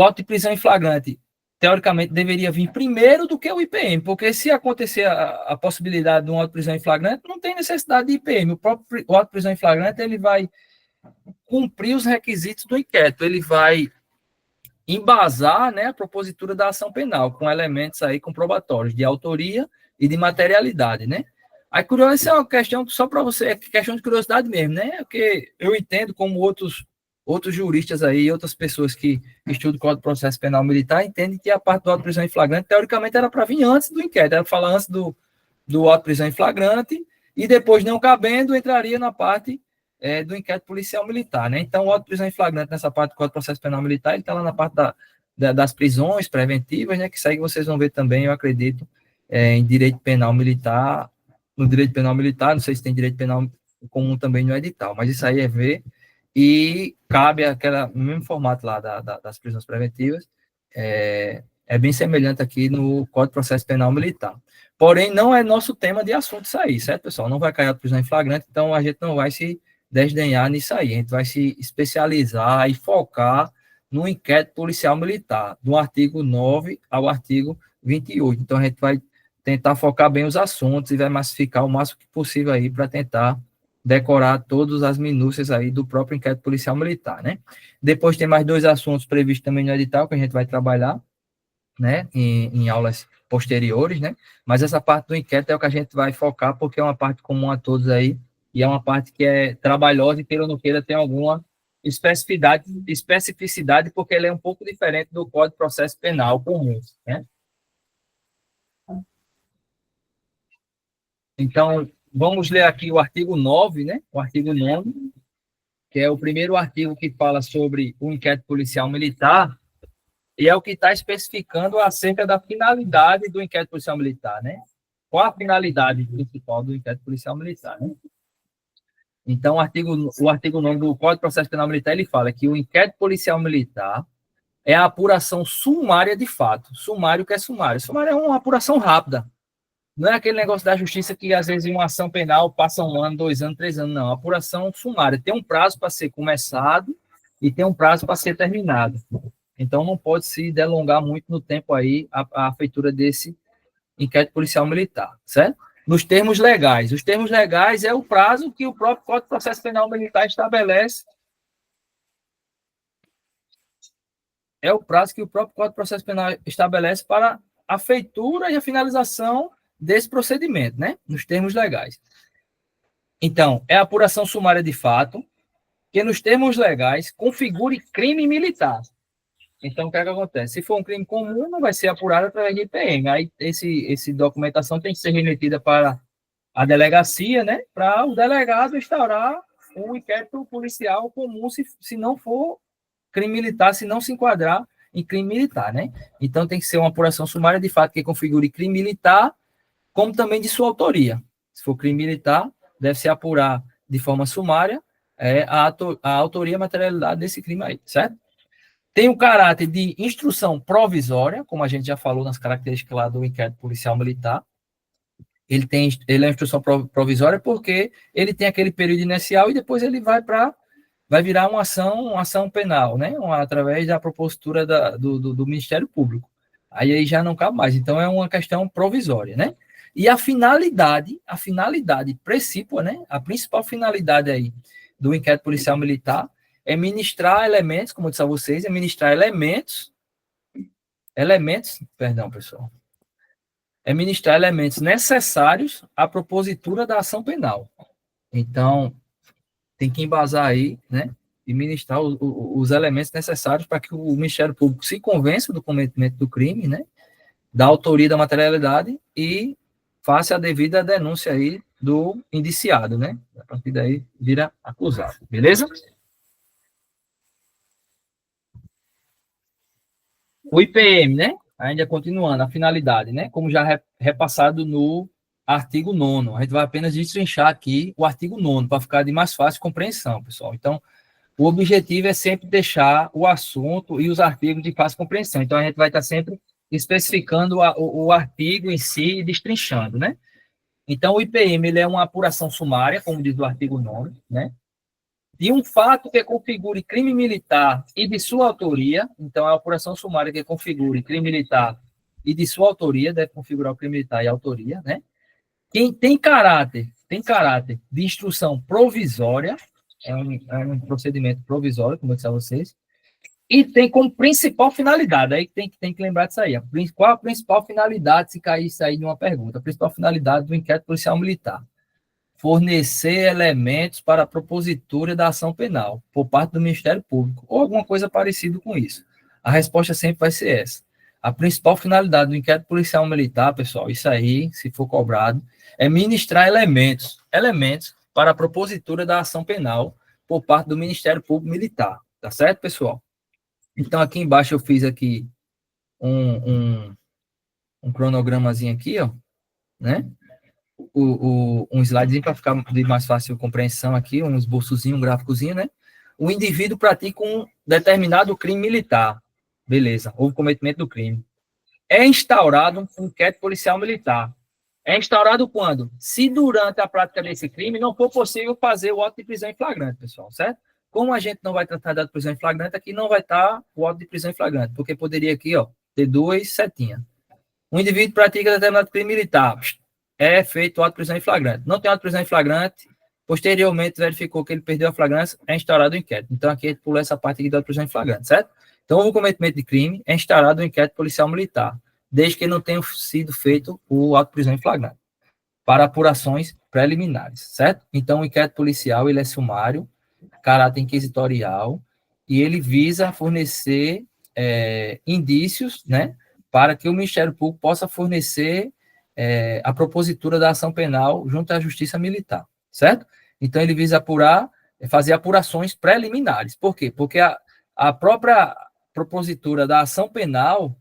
auto de prisão em flagrante, teoricamente, deveria vir primeiro do que o IPM, porque se acontecer a possibilidade de um auto de prisão em flagrante, não tem necessidade de IPM. O auto de prisão em flagrante, ele vai cumprir os requisitos do inquérito, ele vai embasar, né, a propositura da ação penal, com elementos aí comprobatórios de autoria e de materialidade, né? Aí, curioso, essa é uma questão só para você, é questão de curiosidade mesmo, né? Porque eu entendo como outros juristas aí, outras pessoas que estudam o Código de Processo Penal Militar, entendem que a parte do auto de prisão em flagrante, teoricamente, era para vir antes do inquérito, era para falar antes do auto de prisão em flagrante, e depois, não cabendo, entraria na parte do inquérito policial militar, né? Então, o auto de prisão em flagrante, nessa parte do Código de Processo Penal Militar, ele está lá na parte das prisões preventivas, né? Que isso aí vocês vão ver também, eu acredito, em direito penal militar, no direito penal militar, não sei se tem direito penal comum também no edital, mas isso aí é ver, e cabe no mesmo formato lá das prisões preventivas, é bem semelhante aqui no Código de Processo Penal Militar. Porém, não é nosso tema de assunto isso aí, certo, pessoal? Não vai cair a prisão em flagrante, então a gente não vai se desdenhar nisso aí, a gente vai se especializar e focar no inquérito policial militar, do artigo 9 ao artigo 28. Então, a gente vai tentar focar bem os assuntos e vai massificar o máximo que possível aí para tentar decorar todas as minúcias aí do próprio inquérito policial militar, né? Depois tem mais 2 assuntos previstos também no edital que a gente vai trabalhar, né, em aulas posteriores, né? Mas essa parte do inquérito é o que a gente vai focar porque é uma parte comum a todos aí e é uma parte que é trabalhosa e, queira ou não queira, tem alguma especificidade porque ele é um pouco diferente do Código de Processo Penal comum, né? Então, vamos ler aqui o artigo 9, né? O artigo 9, que é o primeiro artigo que fala sobre o inquérito policial militar, e é o que está especificando acerca da finalidade do inquérito policial militar, né? Qual a finalidade principal do inquérito policial militar, né? Então, o artigo 9 do Código de Processo Penal Militar, ele fala que o inquérito policial militar é a apuração sumária de fato. Sumário, o que é sumário? Sumário é uma apuração rápida. Não é aquele negócio da justiça que, às vezes, em uma ação penal passa 1 ano, 2 anos, 3 anos. Não, a apuração sumária tem um prazo para ser começado e tem um prazo para ser terminado. Então, não pode se delongar muito no tempo aí a feitura desse inquérito policial militar, certo? Nos termos legais. Os termos legais é o prazo que o próprio Código de Processo Penal Militar estabelece. É o prazo que o próprio Código de Processo Penal estabelece para a feitura e a finalização desse procedimento, né? Nos termos legais. Então, é a apuração sumária de fato, que nos termos legais configure crime militar. Então, o que é que acontece? Se for um crime comum, não vai ser apurado através de IPM. Aí, essa documentação tem que ser remetida para a delegacia, né? Para o delegado instaurar um inquérito policial comum, se não for crime militar, se não se enquadrar em crime militar, né? Então, tem que ser uma apuração sumária de fato que configure crime militar, como também de sua autoria. Se for crime militar, deve-se apurar de forma sumária a autoria e a materialidade desse crime aí, certo? Tem o caráter de instrução provisória, como a gente já falou nas características lá do inquérito policial militar. Ele é uma instrução provisória porque ele tem aquele período inicial e depois ele vai virar uma ação penal, né? Através da propositura do Ministério Público. Aí já não cabe mais. Então, é uma questão provisória, né? E a finalidade principal, né? A principal finalidade aí do inquérito policial militar é ministrar elementos, como eu disse a vocês, é ministrar elementos necessários à propositura da ação penal. Então, tem que embasar aí, né, e ministrar os elementos necessários para que o Ministério Público se convença do cometimento do crime, né, da autoria da materialidade e faça a devida denúncia aí do indiciado, né? A partir daí, vira acusado. Beleza? O IPM, né? Ainda continuando, a finalidade, né? Como já repassado no artigo 9º. A gente vai apenas destrinchar aqui o artigo 9º, para ficar de mais fácil compreensão, pessoal. Então, o objetivo é sempre deixar o assunto e os artigos de fácil compreensão. Então, a gente vai estar sempre especificando o artigo em si e destrinchando, né? Então, o IPM, ele é uma apuração sumária, como diz o artigo 9º, né? De um fato que configure crime militar e de sua autoria. Então, a apuração sumária que configure crime militar e de sua autoria, deve configurar o crime militar e a autoria, né? Quem tem caráter de instrução provisória, é um procedimento provisório, como eu disse a vocês, E tem como principal finalidade, aí tem que lembrar disso aí. Qual a principal finalidade, se cair isso aí de uma pergunta? A principal finalidade do inquérito policial militar: fornecer elementos para a propositura da ação penal por parte do Ministério Público, ou alguma coisa parecida com isso. A resposta sempre vai ser essa. A principal finalidade do inquérito policial militar, pessoal, isso aí, se for cobrado, é ministrar elementos para a propositura da ação penal por parte do Ministério Público Militar. Tá certo, pessoal? Então, aqui embaixo eu fiz aqui um cronogramazinho aqui, ó, né? Um slidezinho para ficar de mais fácil compreensão aqui, um esboçozinho, um gráficozinho, né? O indivíduo pratica um determinado crime militar. Beleza, houve cometimento do crime. É instaurado um inquérito policial militar. É instaurado quando? Se durante a prática desse crime não for possível fazer o auto de prisão em flagrante, pessoal, certo? Como a gente não vai tratar da prisão em flagrante, aqui não vai estar o auto de prisão em flagrante, porque poderia aqui, ó, ter duas setinhas. O indivíduo pratica determinado crime militar. É feito auto de prisão em flagrante. Não tem auto de prisão em flagrante. Posteriormente, verificou que ele perdeu a flagrância, é instaurado o inquérito. Então, aqui a gente pula essa parte aqui da prisão em flagrante, certo? Então, houve o cometimento de crime, é instaurado o inquérito policial militar, desde que não tenha sido feito o auto de prisão em flagrante, para apurações preliminares, certo? Então, o inquérito policial, ele é sumário, caráter inquisitorial, e ele visa fornecer indícios, né, para que o Ministério Público possa fornecer a propositura da ação penal junto à Justiça Militar, certo? Então, ele visa fazer apurações preliminares. Por quê? Porque a própria propositura da ação penal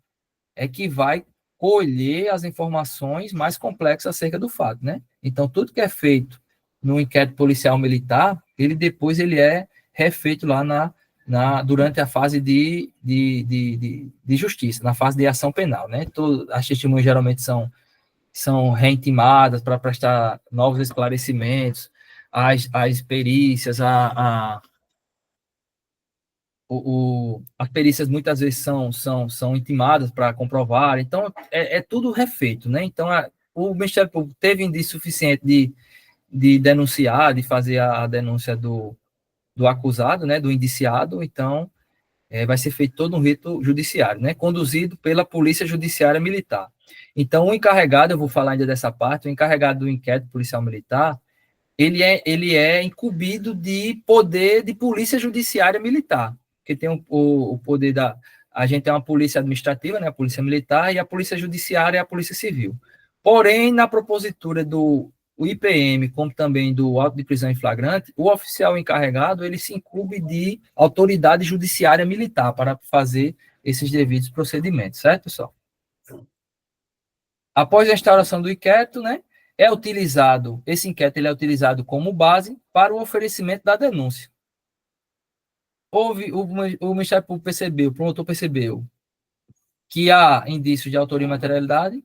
é que vai colher as informações mais complexas acerca do fato, né? Então, tudo que é feito no inquérito policial militar, ele é refeito lá durante a fase de justiça, na fase de ação penal, né? As testemunhas geralmente são reintimadas para prestar novos esclarecimentos, as perícias, as perícias muitas vezes são intimadas para comprovar, então é tudo refeito, né? Então o Ministério Público teve indício suficiente de denunciar, de fazer a denúncia do acusado, né, do indiciado, então vai ser feito todo um rito judiciário, né, conduzido pela Polícia Judiciária Militar. Então, o encarregado, eu vou falar ainda dessa parte, o encarregado do inquérito policial militar, ele é incumbido de poder de Polícia Judiciária Militar, que tem o poder a gente tem uma polícia administrativa, né, a polícia militar, e a polícia judiciária é a polícia civil. Porém, na propositura do IPM, como também do auto de prisão em flagrante, o oficial encarregado, ele se incumbe de autoridade judiciária militar para fazer esses devidos procedimentos, certo, pessoal? Após a instauração do inquérito, né, esse inquérito ele é utilizado como base para o oferecimento da denúncia. O Ministério Público percebeu, o promotor percebeu que há indícios de autoria e materialidade,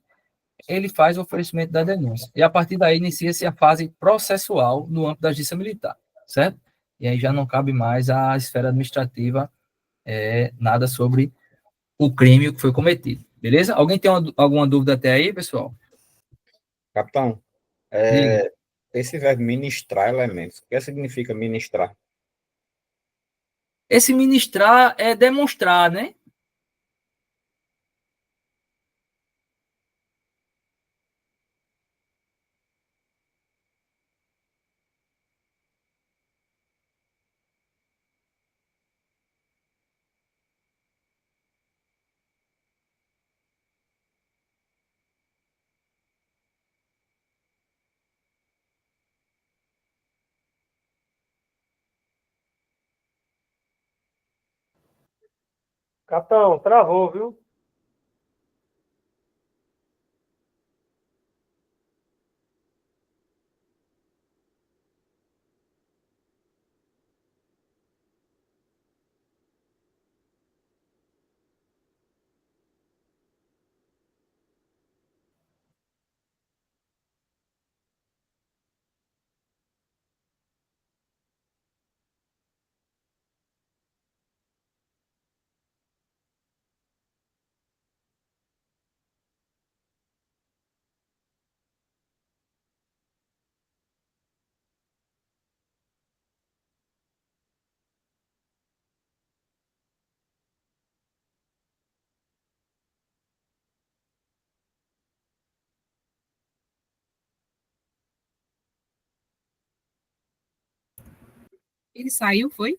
ele faz o oferecimento da denúncia. E a partir daí inicia-se a fase processual no âmbito da justiça militar, certo? E aí já não cabe mais à esfera administrativa nada sobre o crime que foi cometido. Beleza? Alguém tem alguma dúvida até aí, pessoal? Capitão, esse verbo ministrar elementos, o que significa ministrar? Esse ministrar é demonstrar, né? Capitão, travou, viu? Ele saiu, foi?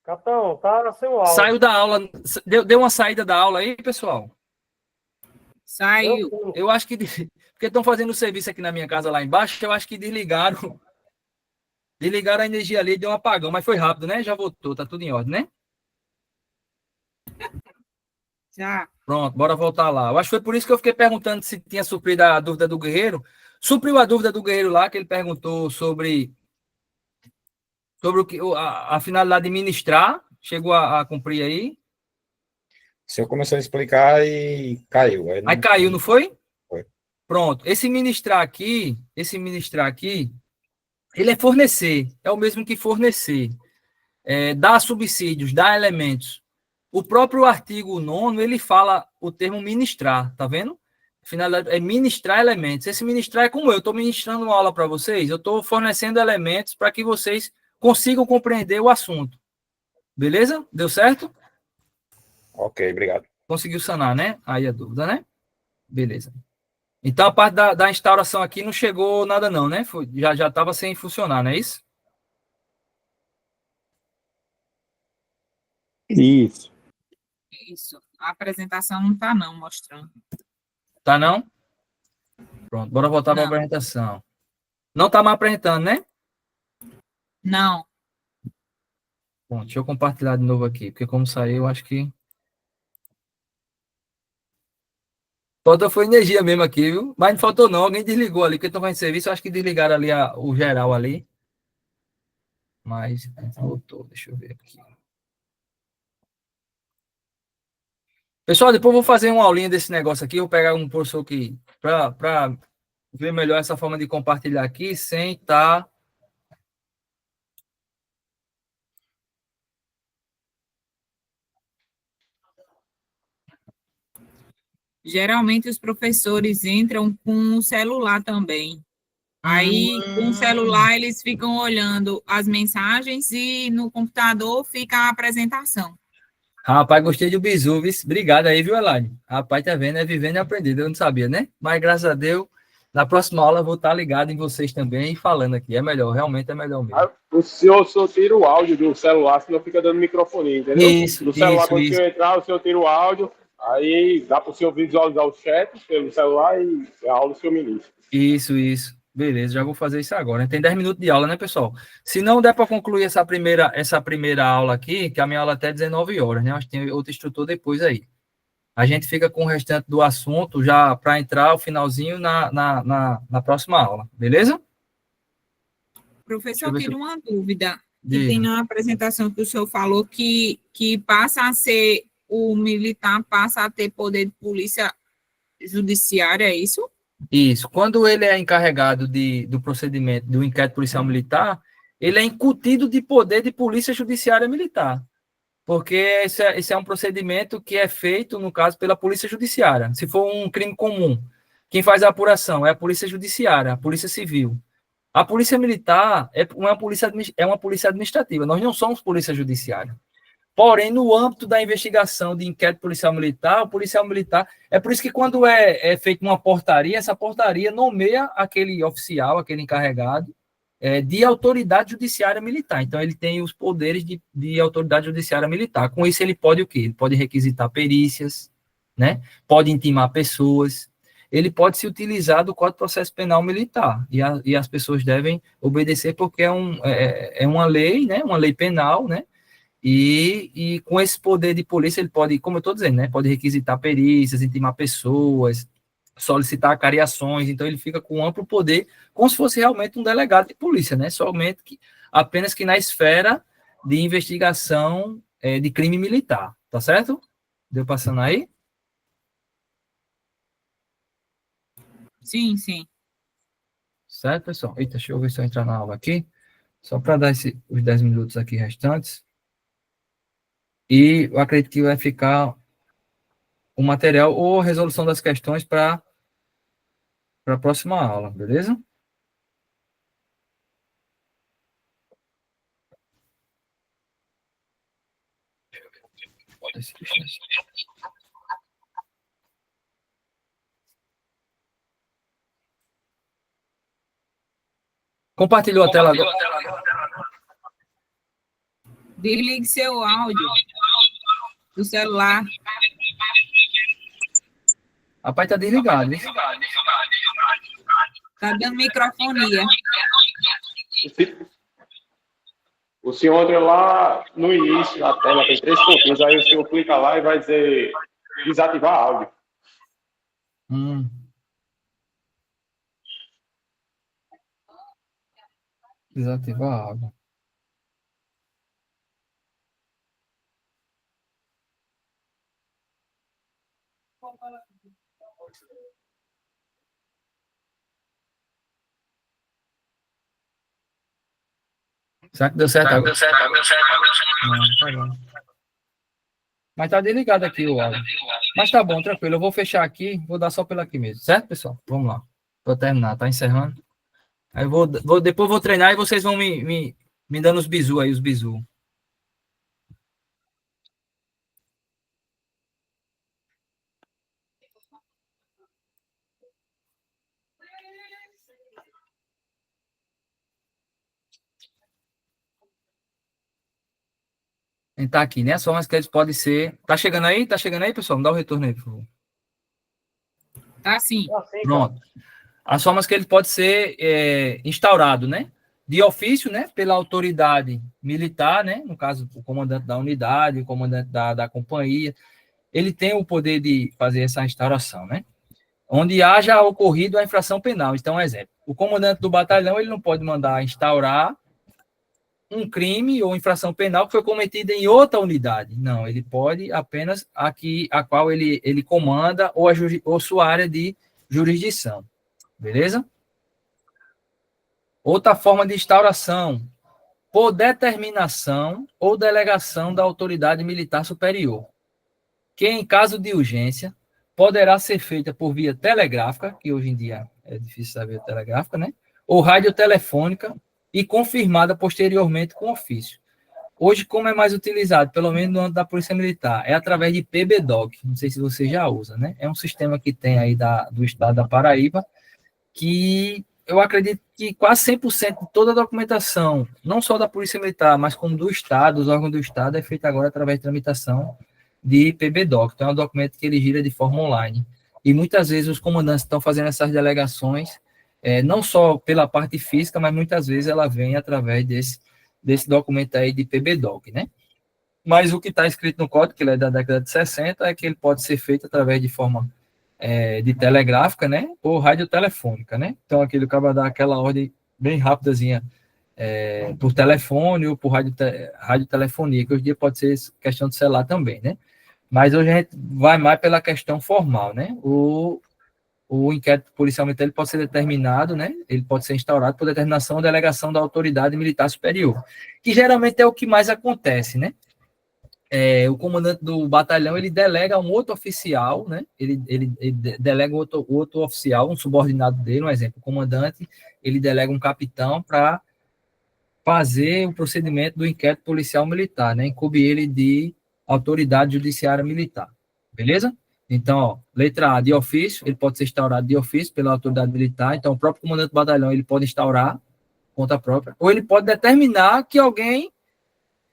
Capitão, tá sem o áudio. Saiu da aula. Deu uma saída da aula aí, pessoal? Saiu. Eu acho que... Porque estão fazendo serviço aqui na minha casa lá embaixo, eu acho que desligaram a energia ali, deu um apagão, mas foi rápido, né? Já voltou, tá tudo em ordem, né? Já. Pronto, bora voltar lá. Eu acho que foi por isso que eu fiquei perguntando se tinha suprido a dúvida do Guerreiro. Supriu a dúvida do Guerreiro lá, que ele perguntou sobre o que a finalidade de ministrar. Chegou a cumprir aí. Se eu começar a explicar e caiu. Aí caiu, não foi? Foi. Pronto. Esse ministrar aqui, ele é fornecer. É o mesmo que fornecer. Dar subsídios, dar elementos. O próprio artigo 9º, ele fala o termo ministrar, tá vendo? Finalidade é ministrar elementos. Esse ministrar é como eu estou ministrando uma aula para vocês, eu estou fornecendo elementos para que vocês consigam compreender o assunto. Beleza? Deu certo? Ok, obrigado. Conseguiu sanar, né? Aí a dúvida, né? Beleza. Então, a parte da instauração aqui não chegou nada não, né? Já estava sem funcionar, não é isso? Isso. Isso. A apresentação não tá não mostrando. Tá não? Pronto, bora voltar para a Não. apresentação. Não tá mais apresentando, né? Não. Bom, deixa eu compartilhar de novo aqui, porque como saiu, eu acho que... Faltou foi energia mesmo aqui, viu? Mas não faltou não, alguém desligou ali, porque estão fazendo serviço, eu acho que desligaram ali o geral ali. Mas voltou, deixa eu ver aqui. Pessoal, depois eu vou fazer uma aulinha desse negócio aqui, vou pegar um professor aqui para ver melhor essa forma de compartilhar aqui, sem estar... Geralmente os professores entram com o celular também. Aí, com o celular, eles ficam olhando as mensagens e no computador fica a apresentação. Rapaz, gostei do bizu, viu? Obrigado aí, viu, Elaine? Rapaz, tá vendo? É vivendo e aprendendo. Eu não sabia, né? Mas, graças a Deus, na próxima aula eu vou estar ligado em vocês também e falando aqui. É melhor, realmente é melhor mesmo. O senhor só tira o áudio do celular, senão fica dando microfone, entendeu? Isso, no celular, isso, quando isso. o senhor entrar, o senhor tira o áudio, aí dá para o senhor visualizar o chat pelo celular e a aula o senhor ministra. Isso. Beleza, já vou fazer isso agora. Tem 10 minutos de aula, né, pessoal? Se não der para concluir essa primeira aula aqui, que a minha aula até 19 horas, né? Acho que tem outro instrutor depois aí. A gente fica com o restante do assunto já para entrar o finalzinho na próxima aula, beleza? Professor, eu tenho uma dúvida. Diga. Tem uma apresentação que o senhor falou que passa a ser, o militar passa a ter poder de polícia judiciária, é isso? Isso. Quando ele é encarregado do procedimento do inquérito policial militar, ele é incutido de poder de polícia judiciária militar. Porque esse é um procedimento que é feito, no caso, pela polícia judiciária. Se for um crime comum, quem faz a apuração é a polícia judiciária, a polícia civil. A polícia militar é uma polícia administrativa. Nós não somos polícia judiciária. Porém, no âmbito da investigação de inquérito policial militar, o policial militar... É por isso que quando é feita uma portaria, essa portaria nomeia aquele oficial, aquele encarregado, de autoridade judiciária militar. Então, ele tem os poderes de autoridade judiciária militar. Com isso, ele pode o quê? Ele pode requisitar perícias, né? Pode intimar pessoas, ele pode se utilizar do Código de Processo Penal Militar, e as pessoas devem obedecer porque é uma lei, né? Uma lei penal, né? E com esse poder de polícia, ele pode, como eu estou dizendo, né? Pode requisitar perícias, intimar pessoas, solicitar cariações, então ele fica com amplo poder, como se fosse realmente um delegado de polícia, né? Apenas que na esfera de investigação de crime militar, tá certo? Deu passando aí? Sim, sim. Certo, pessoal? Eita, deixa eu ver se eu entrar na aula aqui, só para dar os 10 minutos aqui restantes. E eu acredito que vai ficar o material ou a resolução das questões para a próxima aula, beleza? Compartilhou a tela agora? Desligue seu áudio do celular. Rapaz, tá desligado. Hein? Tá dando microfonia. O senhor entra lá no início da tela, tem 3 pontinhos, aí o senhor clica lá e vai dizer desativar áudio. Desativar áudio. Será que deu certo agora? Não, tá bom. Mas tá desligado aqui o áudio. Mas tá bom, tranquilo. Eu vou fechar aqui, vou dar só pela aqui mesmo. Certo, pessoal? Vamos lá. Vou terminar, tá encerrando. Aí depois vou treinar e vocês vão me dando os bizu aí, os bizu. Tá aqui, né? As formas que eles podem ser... Tá chegando aí? Tá chegando aí, pessoal? Me dá o retorno aí, por favor. Tá sim. Pronto. As formas que ele pode ser instaurado, né? De ofício, né? Pela autoridade militar, né? No caso, o comandante da unidade, o comandante da companhia. Ele tem o poder de fazer essa instauração, né? Onde haja ocorrido a infração penal. Então, exemplo, o comandante do batalhão, ele não pode mandar instaurar um crime ou infração penal que foi cometida em outra unidade. Não, ele pode apenas a qual ele comanda ou sua área de jurisdição. Beleza? Outra forma de instauração, por determinação ou delegação da autoridade militar superior, que em caso de urgência poderá ser feita por via telegráfica, que hoje em dia é difícil saber telegráfica, né? Ou radiotelefônica, e confirmada posteriormente com ofício. Hoje, como é mais utilizado, pelo menos no âmbito da Polícia Militar, é através de PBDoc, não sei se você já usa, né? É um sistema que tem aí do estado da Paraíba, que eu acredito que quase 100% de toda a documentação, não só da Polícia Militar, mas como do Estado, dos órgãos do Estado, é feita agora através de tramitação de PBDoc. Então, é um documento que ele gira de forma online. E muitas vezes os comandantes estão fazendo essas delegações, não só pela parte física, mas muitas vezes ela vem através desse documento aí de PBDoc, né? Mas o que está escrito no código, que ele é da década de 60, é que ele pode ser feito através de forma de telegráfica, né? Ou radiotelefônica, né? Então, aquele acaba dar aquela ordem bem rapidazinha por telefone ou por radiotelefonia, que hoje em dia pode ser questão de celular também, né? Mas hoje a gente vai mais pela questão formal, né? O inquérito policial militar ele pode ser determinado, né? Ele pode ser instaurado por determinação ou delegação da autoridade militar superior, que geralmente é o que mais acontece, né? O comandante do batalhão, ele delega um outro oficial, né? Ele delega outro oficial, um subordinado dele, um exemplo, o comandante, ele delega um capitão para fazer o procedimento do inquérito policial militar, né? Incumbe ele de autoridade judiciária militar. Beleza? Então, ó, letra A, de ofício, ele pode ser instaurado de ofício pela autoridade militar. Então, o próprio comandante do batalhão, ele pode instaurar conta própria, ou ele pode determinar que alguém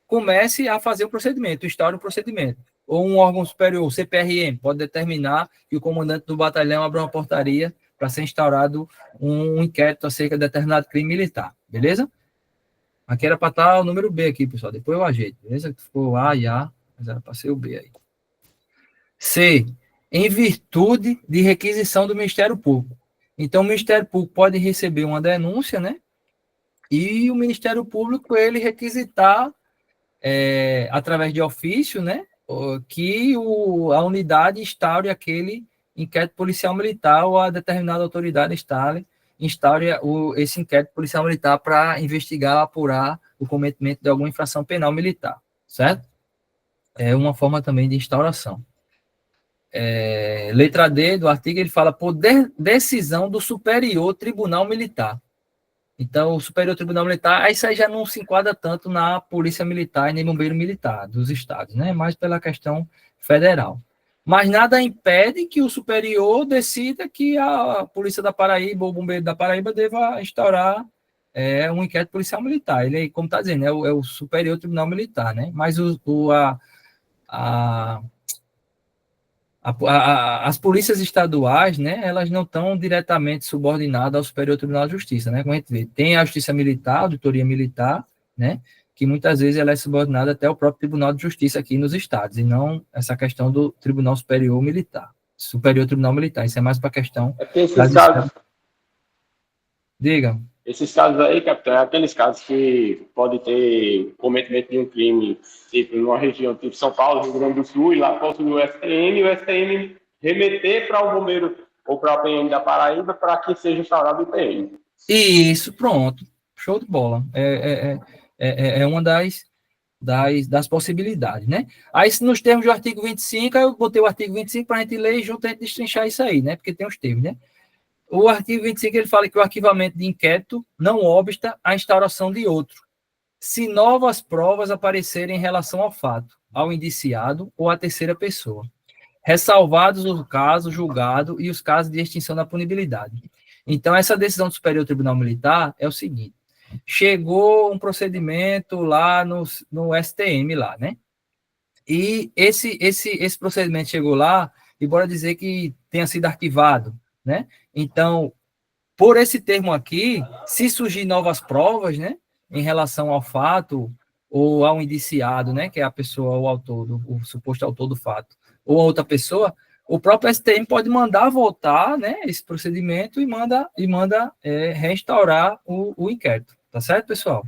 comece a fazer o procedimento, instaure o procedimento. Ou um órgão superior, o CPRM, pode determinar que o comandante do batalhão abra uma portaria para ser instaurado um inquérito acerca de determinado crime militar. Beleza? Aqui era para estar o número B aqui, pessoal. Depois eu ajeito. Beleza? Ficou A e A, mas era para ser o B aí. C. Em virtude de requisição do Ministério Público. Então, o Ministério Público pode receber uma denúncia, né? E o Ministério Público, ele requisitar, através de ofício, né? Que a unidade instaure aquele inquérito policial militar ou a determinada autoridade instaure esse inquérito policial militar para investigar, apurar o cometimento de alguma infração penal militar, certo? É uma forma também de instauração. Letra D do artigo, ele fala por decisão do Superior Tribunal Militar. Então, o Superior Tribunal Militar, isso aí já não se enquadra tanto na Polícia Militar e nem Bombeiro Militar dos estados, né? Mais pela questão federal. Mas nada impede que o superior decida que a Polícia da Paraíba ou o Bombeiro da Paraíba deva instaurar um inquérito policial militar. Ele, como está dizendo, é o Superior Tribunal Militar, né? Mas as polícias estaduais, né, elas não estão diretamente subordinadas ao Superior Tribunal de Justiça, né, como a gente vê. Tem a Justiça Militar, a Auditoria Militar, né, que muitas vezes ela é subordinada até ao próprio Tribunal de Justiça aqui nos estados, e não essa questão do Tribunal Superior Militar, Superior Tribunal Militar, isso é mais para a questão... Diga. Esses casos aí, capitão, é aqueles casos que pode ter cometimento de um crime, tipo, numa região tipo São Paulo, Rio Grande do Sul, e lá possui o STM, e o STM remeter para o bombeiro ou para a PM da Paraíba para que seja instaurado o IPM. Isso, pronto. Show de bola. É uma das possibilidades, né? Aí, nos termos do artigo 25, eu botei o artigo 25 para a gente ler e junto a gente destrinchar isso aí, né? Porque tem os termos, né? O artigo 25, ele fala que o arquivamento de inquérito não obsta a instauração de outro, se novas provas aparecerem em relação ao fato, ao indiciado ou à terceira pessoa, ressalvados o caso julgado e os casos de extinção da punibilidade. Então, essa decisão do Superior Tribunal Militar é o seguinte: chegou um procedimento lá no STM, lá, né? E esse procedimento chegou lá, e bora dizer que tenha sido arquivado, né? Então, por esse termo aqui, se surgir novas provas, né, em relação ao fato ou ao indiciado, né, que é a pessoa, o autor, o suposto autor do fato, ou a outra pessoa, o próprio STM pode mandar voltar, né, esse procedimento e manda restaurar o inquérito, tá certo, pessoal?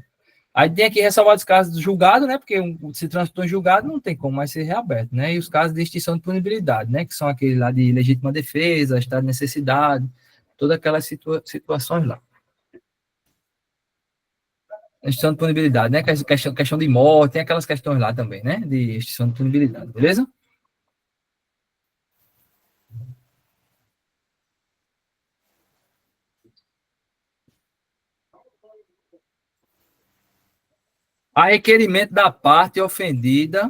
Aí tem aqui ressalvados os casos do julgado, né, porque se transitou em julgado não tem como mais ser reaberto, né, e os casos de extinção de punibilidade, né, que são aqueles lá de legítima defesa, estado de necessidade, todas aquelas situações lá. Extinção de punibilidade, né, questão de morte, tem aquelas questões lá também, né, de extinção de punibilidade, beleza? A requerimento da parte ofendida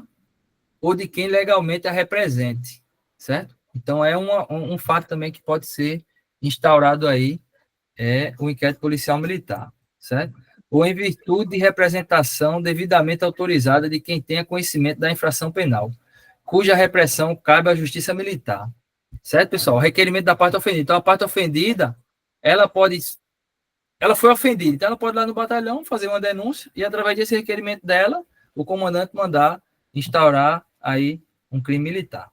ou de quem legalmente a represente, certo? Então, é um fato também que pode ser instaurado aí, o inquérito policial militar, certo? Ou em virtude de representação devidamente autorizada de quem tenha conhecimento da infração penal, cuja repressão cabe à justiça militar, certo, pessoal? O requerimento da parte ofendida. Então, a parte ofendida, ela foi ofendida, então ela pode ir lá no batalhão, fazer uma denúncia, e através desse requerimento dela, o comandante mandar instaurar aí um crime militar,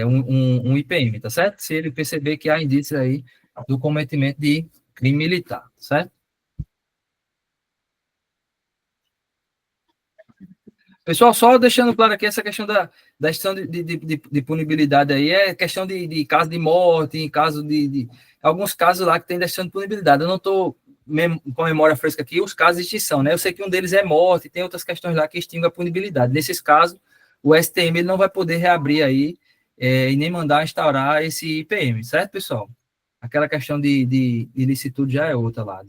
um IPM, tá certo? Se ele perceber que há indícios aí do cometimento de crime militar, certo? Pessoal, só deixando claro aqui, essa questão da questão de punibilidade aí, é questão de caso de morte, em caso de alguns casos lá que tem questão de punibilidade. Eu não estou com a memória fresca aqui, os casos de extinção, né? Eu sei que um deles é morte, tem outras questões lá que extinguem a punibilidade. Nesses casos, o STM ele não vai poder reabrir aí e nem mandar instaurar esse IPM, certo, pessoal? Aquela questão de ilicitude já é outra lá,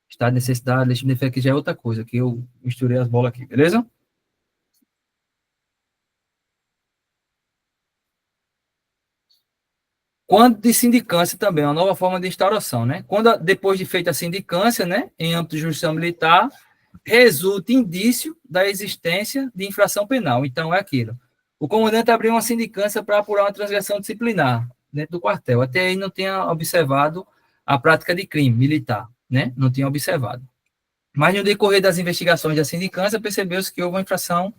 Estado de necessidade, legítimo defeito, que já é outra coisa, que eu misturei as bolas aqui, beleza? Quando de sindicância também, é uma nova forma de instauração, né? Quando, depois de feita a sindicância, né, em âmbito de jurisdição militar, resulta indício da existência de infração penal. Então, é aquilo. O comandante abriu uma sindicância para apurar uma transgressão disciplinar dentro do quartel. Até aí não tinha observado a prática de crime militar, né? Não tinha observado. Mas no decorrer das investigações da sindicância, percebeu-se que houve uma infração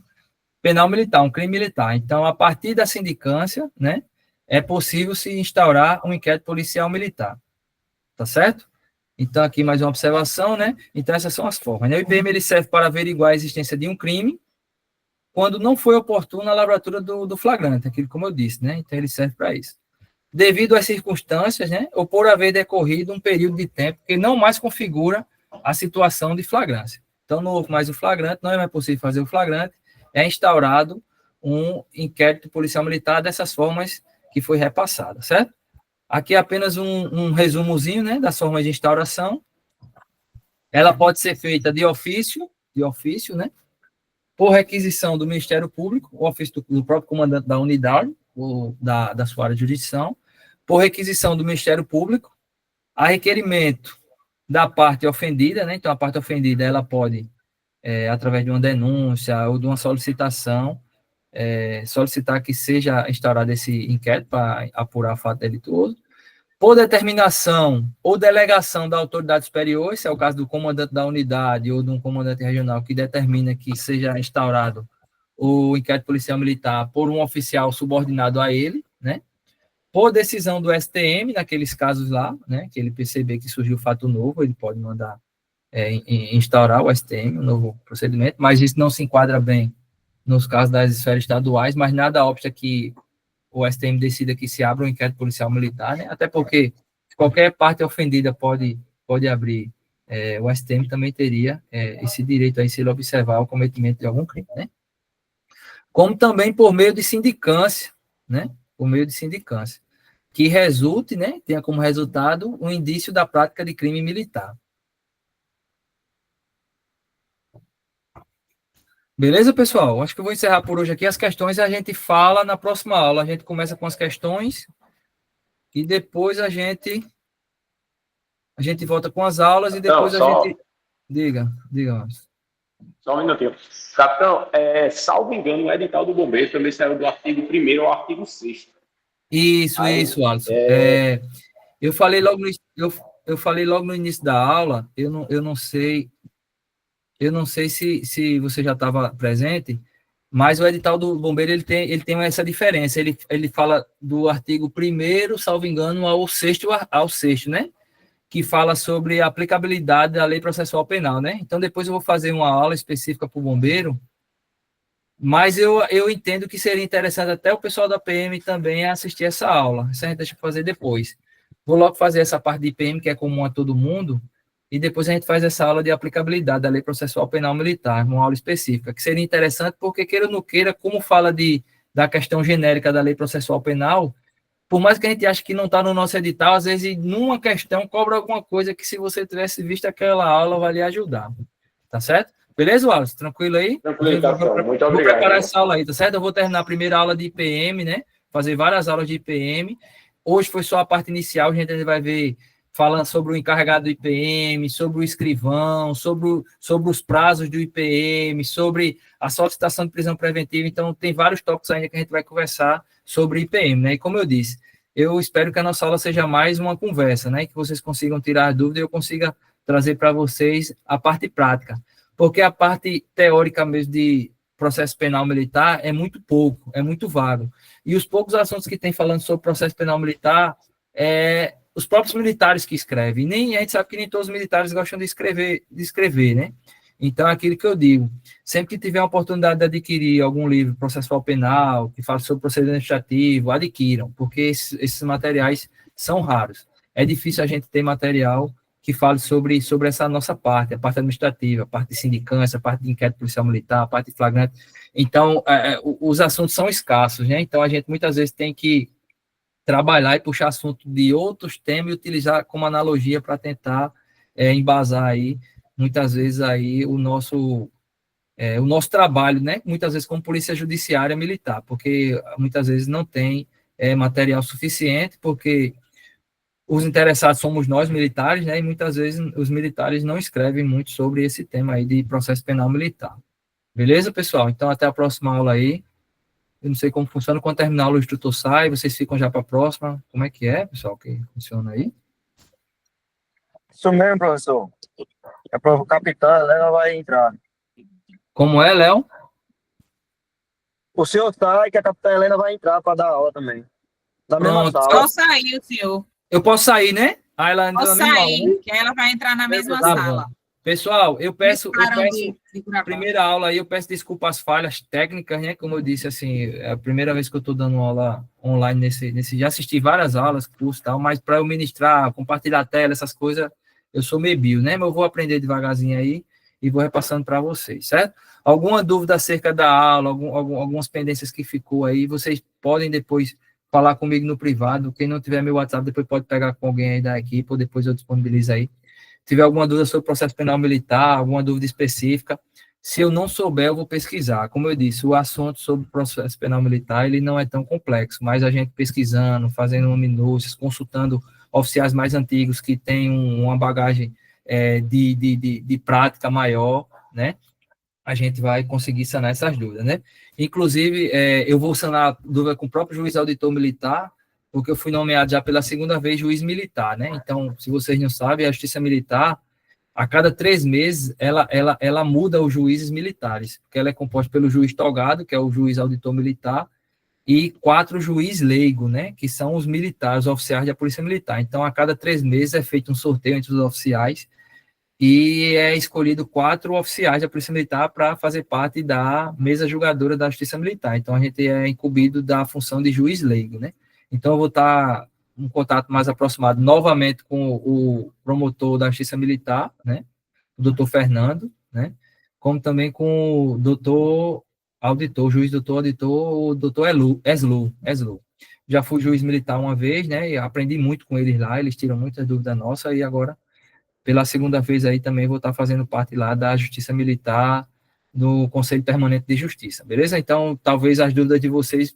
penal militar, um crime militar. Então, a partir da sindicância, né, é possível se instaurar um inquérito policial militar. Tá certo? Então, aqui mais uma observação, né? Então, essas são as formas, né? O IPM ele serve para averiguar a existência de um crime quando não foi oportuna a lavratura do flagrante, aquilo como eu disse, né? Então, ele serve para isso. Devido às circunstâncias, né? Ou por haver decorrido um período de tempo que não mais configura a situação de flagrância. Então, não houve mais o flagrante, não é mais possível fazer o flagrante, é instaurado um inquérito policial militar dessas formas que foi repassada, certo? Aqui é apenas um resumozinho, né, das formas de instauração. Ela pode ser feita de ofício, né, por requisição do Ministério Público, ou ofício do próprio comandante da unidade, ou da sua área de jurisdição, por requisição do Ministério Público, a requerimento da parte ofendida, né, então a parte ofendida, ela pode, através de uma denúncia ou de uma solicitação, solicitar que seja instaurado esse inquérito para apurar o fato delituoso, por determinação ou delegação da autoridade superior, se é o caso do comandante da unidade ou de um comandante regional que determina que seja instaurado o inquérito policial militar por um oficial subordinado a ele, né? Por decisão do STM, naqueles casos lá, né, que ele perceber que surgiu fato novo, ele pode mandar instaurar o STM, um novo procedimento, mas isso não se enquadra bem nos casos das esferas estaduais, mas nada obsta que o STM decida que se abra um inquérito policial militar, né? Até porque qualquer parte ofendida pode abrir, o STM também teria esse direito aí se ele observar o cometimento de algum crime, né? Como também por meio de sindicância, né? Por meio de sindicância, que resulte, né? Tenha como resultado um indício da prática de crime militar. Beleza, pessoal? Acho que eu vou encerrar por hoje aqui. As questões a gente fala na próxima aula. A gente começa com as questões e depois a gente volta com as aulas e depois a gente... Diga. Só um minutinho. Capitão, salvo engano, o edital do bombeiro também saiu do artigo 1º ao artigo 6º. Isso, Alisson. Eu falei logo no início da aula, eu não sei se você já estava presente, mas o edital do bombeiro ele tem essa diferença. Ele fala do artigo 1º, salvo engano, ao 6º, né? Que fala sobre a aplicabilidade da lei processual penal, né? Então, depois eu vou fazer uma aula específica para o bombeiro, mas eu entendo que seria interessante até o pessoal da PM também assistir essa aula. Isso a gente deixa eu fazer depois. Vou logo fazer essa parte de PM, que é comum a todo mundo, e depois a gente faz essa aula de aplicabilidade da lei processual penal militar, uma aula específica, que seria interessante porque, queira ou não queira, como fala da questão genérica da lei processual penal, por mais que a gente ache que não está no nosso edital, às vezes, numa questão, cobra alguma coisa que, se você tivesse visto aquela aula, vai lhe ajudar. Tá certo? Beleza, Wallace? Tranquilo aí? Tranquilo, capitão. Muito obrigado. Vou preparar essa aula aí, tá certo? Eu vou terminar a primeira aula de IPM, né? Fazer várias aulas de IPM. Hoje foi só a parte inicial, a gente ainda vai ver falando sobre o encarregado do IPM, sobre o escrivão, sobre os prazos do IPM, sobre a solicitação de prisão preventiva. Então, tem vários tópicos ainda que a gente vai conversar sobre IPM, né? E como eu disse, eu espero que a nossa aula seja mais uma conversa, né? Que vocês consigam tirar dúvida e eu consiga trazer para vocês a parte prática. Porque a parte teórica mesmo de processo penal militar é muito pouco, é muito vago. E os poucos assuntos que tem falando sobre processo penal militar os próprios militares que escrevem. Nem a gente sabe que nem todos os militares gostam de escrever, né? Então, é aquilo que eu digo. Sempre que tiver a oportunidade de adquirir algum livro processual penal, que fala sobre procedimento administrativo, adquiram, porque esses materiais são raros. É difícil a gente ter material que fale sobre essa nossa parte, a parte administrativa, a parte de sindicância, a parte de inquérito policial militar, a parte de flagrante. Então, os assuntos são escassos, né? Então, a gente muitas vezes tem que trabalhar e puxar assunto de outros temas e utilizar como analogia para tentar embasar aí, muitas vezes, aí o nosso trabalho, né? Muitas vezes como polícia judiciária militar, porque muitas vezes não tem material suficiente, porque os interessados somos nós, militares, né? E muitas vezes os militares não escrevem muito sobre esse tema aí de processo penal militar. Beleza, pessoal? Então, até a próxima aula aí. Eu não sei como funciona. Quando terminar a aula, o instrutor sai, vocês ficam já para a próxima. Como é que é, pessoal, que funciona aí? Isso mesmo, professor. O capitão Helena vai entrar. Como é, Léo? O senhor sai que a capitã Helena vai entrar para dar aula também. Na mesma Pronto. sala. Só sair o senhor. Eu posso sair, né? Ah, ela entra Posso na mesma aula, né? sair, que ela vai entrar na mesma Tá sala. bom. Pessoal, eu peço de gravar. primeira aula aí, eu peço desculpas às falhas técnicas, né? Como eu disse, assim, é a primeira vez que eu estou dando aula online já assisti várias aulas, curso e tal, mas para eu ministrar, compartilhar a tela, essas coisas, eu sou meio bio, né? Mas eu vou aprender devagarzinho aí e vou repassando para vocês, certo? Alguma dúvida acerca da aula, algumas pendências que ficou aí, vocês podem depois falar comigo no privado. Quem não tiver meu WhatsApp, depois pode pegar com alguém aí da equipe, ou depois eu disponibilizo aí. Se tiver alguma dúvida sobre o processo penal militar, alguma dúvida específica, se eu não souber, eu vou pesquisar. Como eu disse, o assunto sobre o processo penal militar, ele não é tão complexo, mas a gente pesquisando, fazendo minúcias, consultando oficiais mais antigos que têm uma bagagem de prática maior, né? A gente vai conseguir sanar essas dúvidas, né? Inclusive, eu vou sanar dúvida com o próprio juiz auditor militar, porque eu fui nomeado já pela segunda vez juiz militar, né? Então, se vocês não sabem, a Justiça Militar, a cada 3 meses, ela muda os juízes militares, porque ela é composta pelo juiz togado, que é o juiz auditor militar, e 4 juízes leigos, né? Que são os militares, os oficiais da Polícia Militar. Então, a cada 3 meses é feito um sorteio entre os oficiais e é escolhido 4 oficiais da Polícia Militar para fazer parte da mesa julgadora da Justiça Militar. Então, a gente é incumbido da função de juiz leigo, né? Então, eu vou estar em contato mais aproximado novamente com o promotor da Justiça Militar, né? O doutor Fernando, né? Como também com o doutor auditor, juiz doutor auditor, o doutor Eslu. Já fui juiz militar uma vez, né? E aprendi muito com eles lá, eles tiram muitas dúvidas nossas, e agora pela segunda vez aí também vou estar fazendo parte lá da Justiça Militar no Conselho Permanente de Justiça, beleza? Então, talvez as dúvidas de vocês,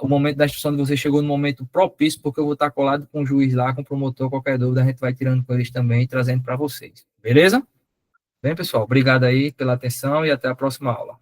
o momento da instrução de vocês chegou no momento propício, porque eu vou estar colado com o juiz lá, com o promotor, qualquer dúvida a gente vai tirando com eles também e trazendo para vocês, beleza? Bem, pessoal, obrigado aí pela atenção e até a próxima aula.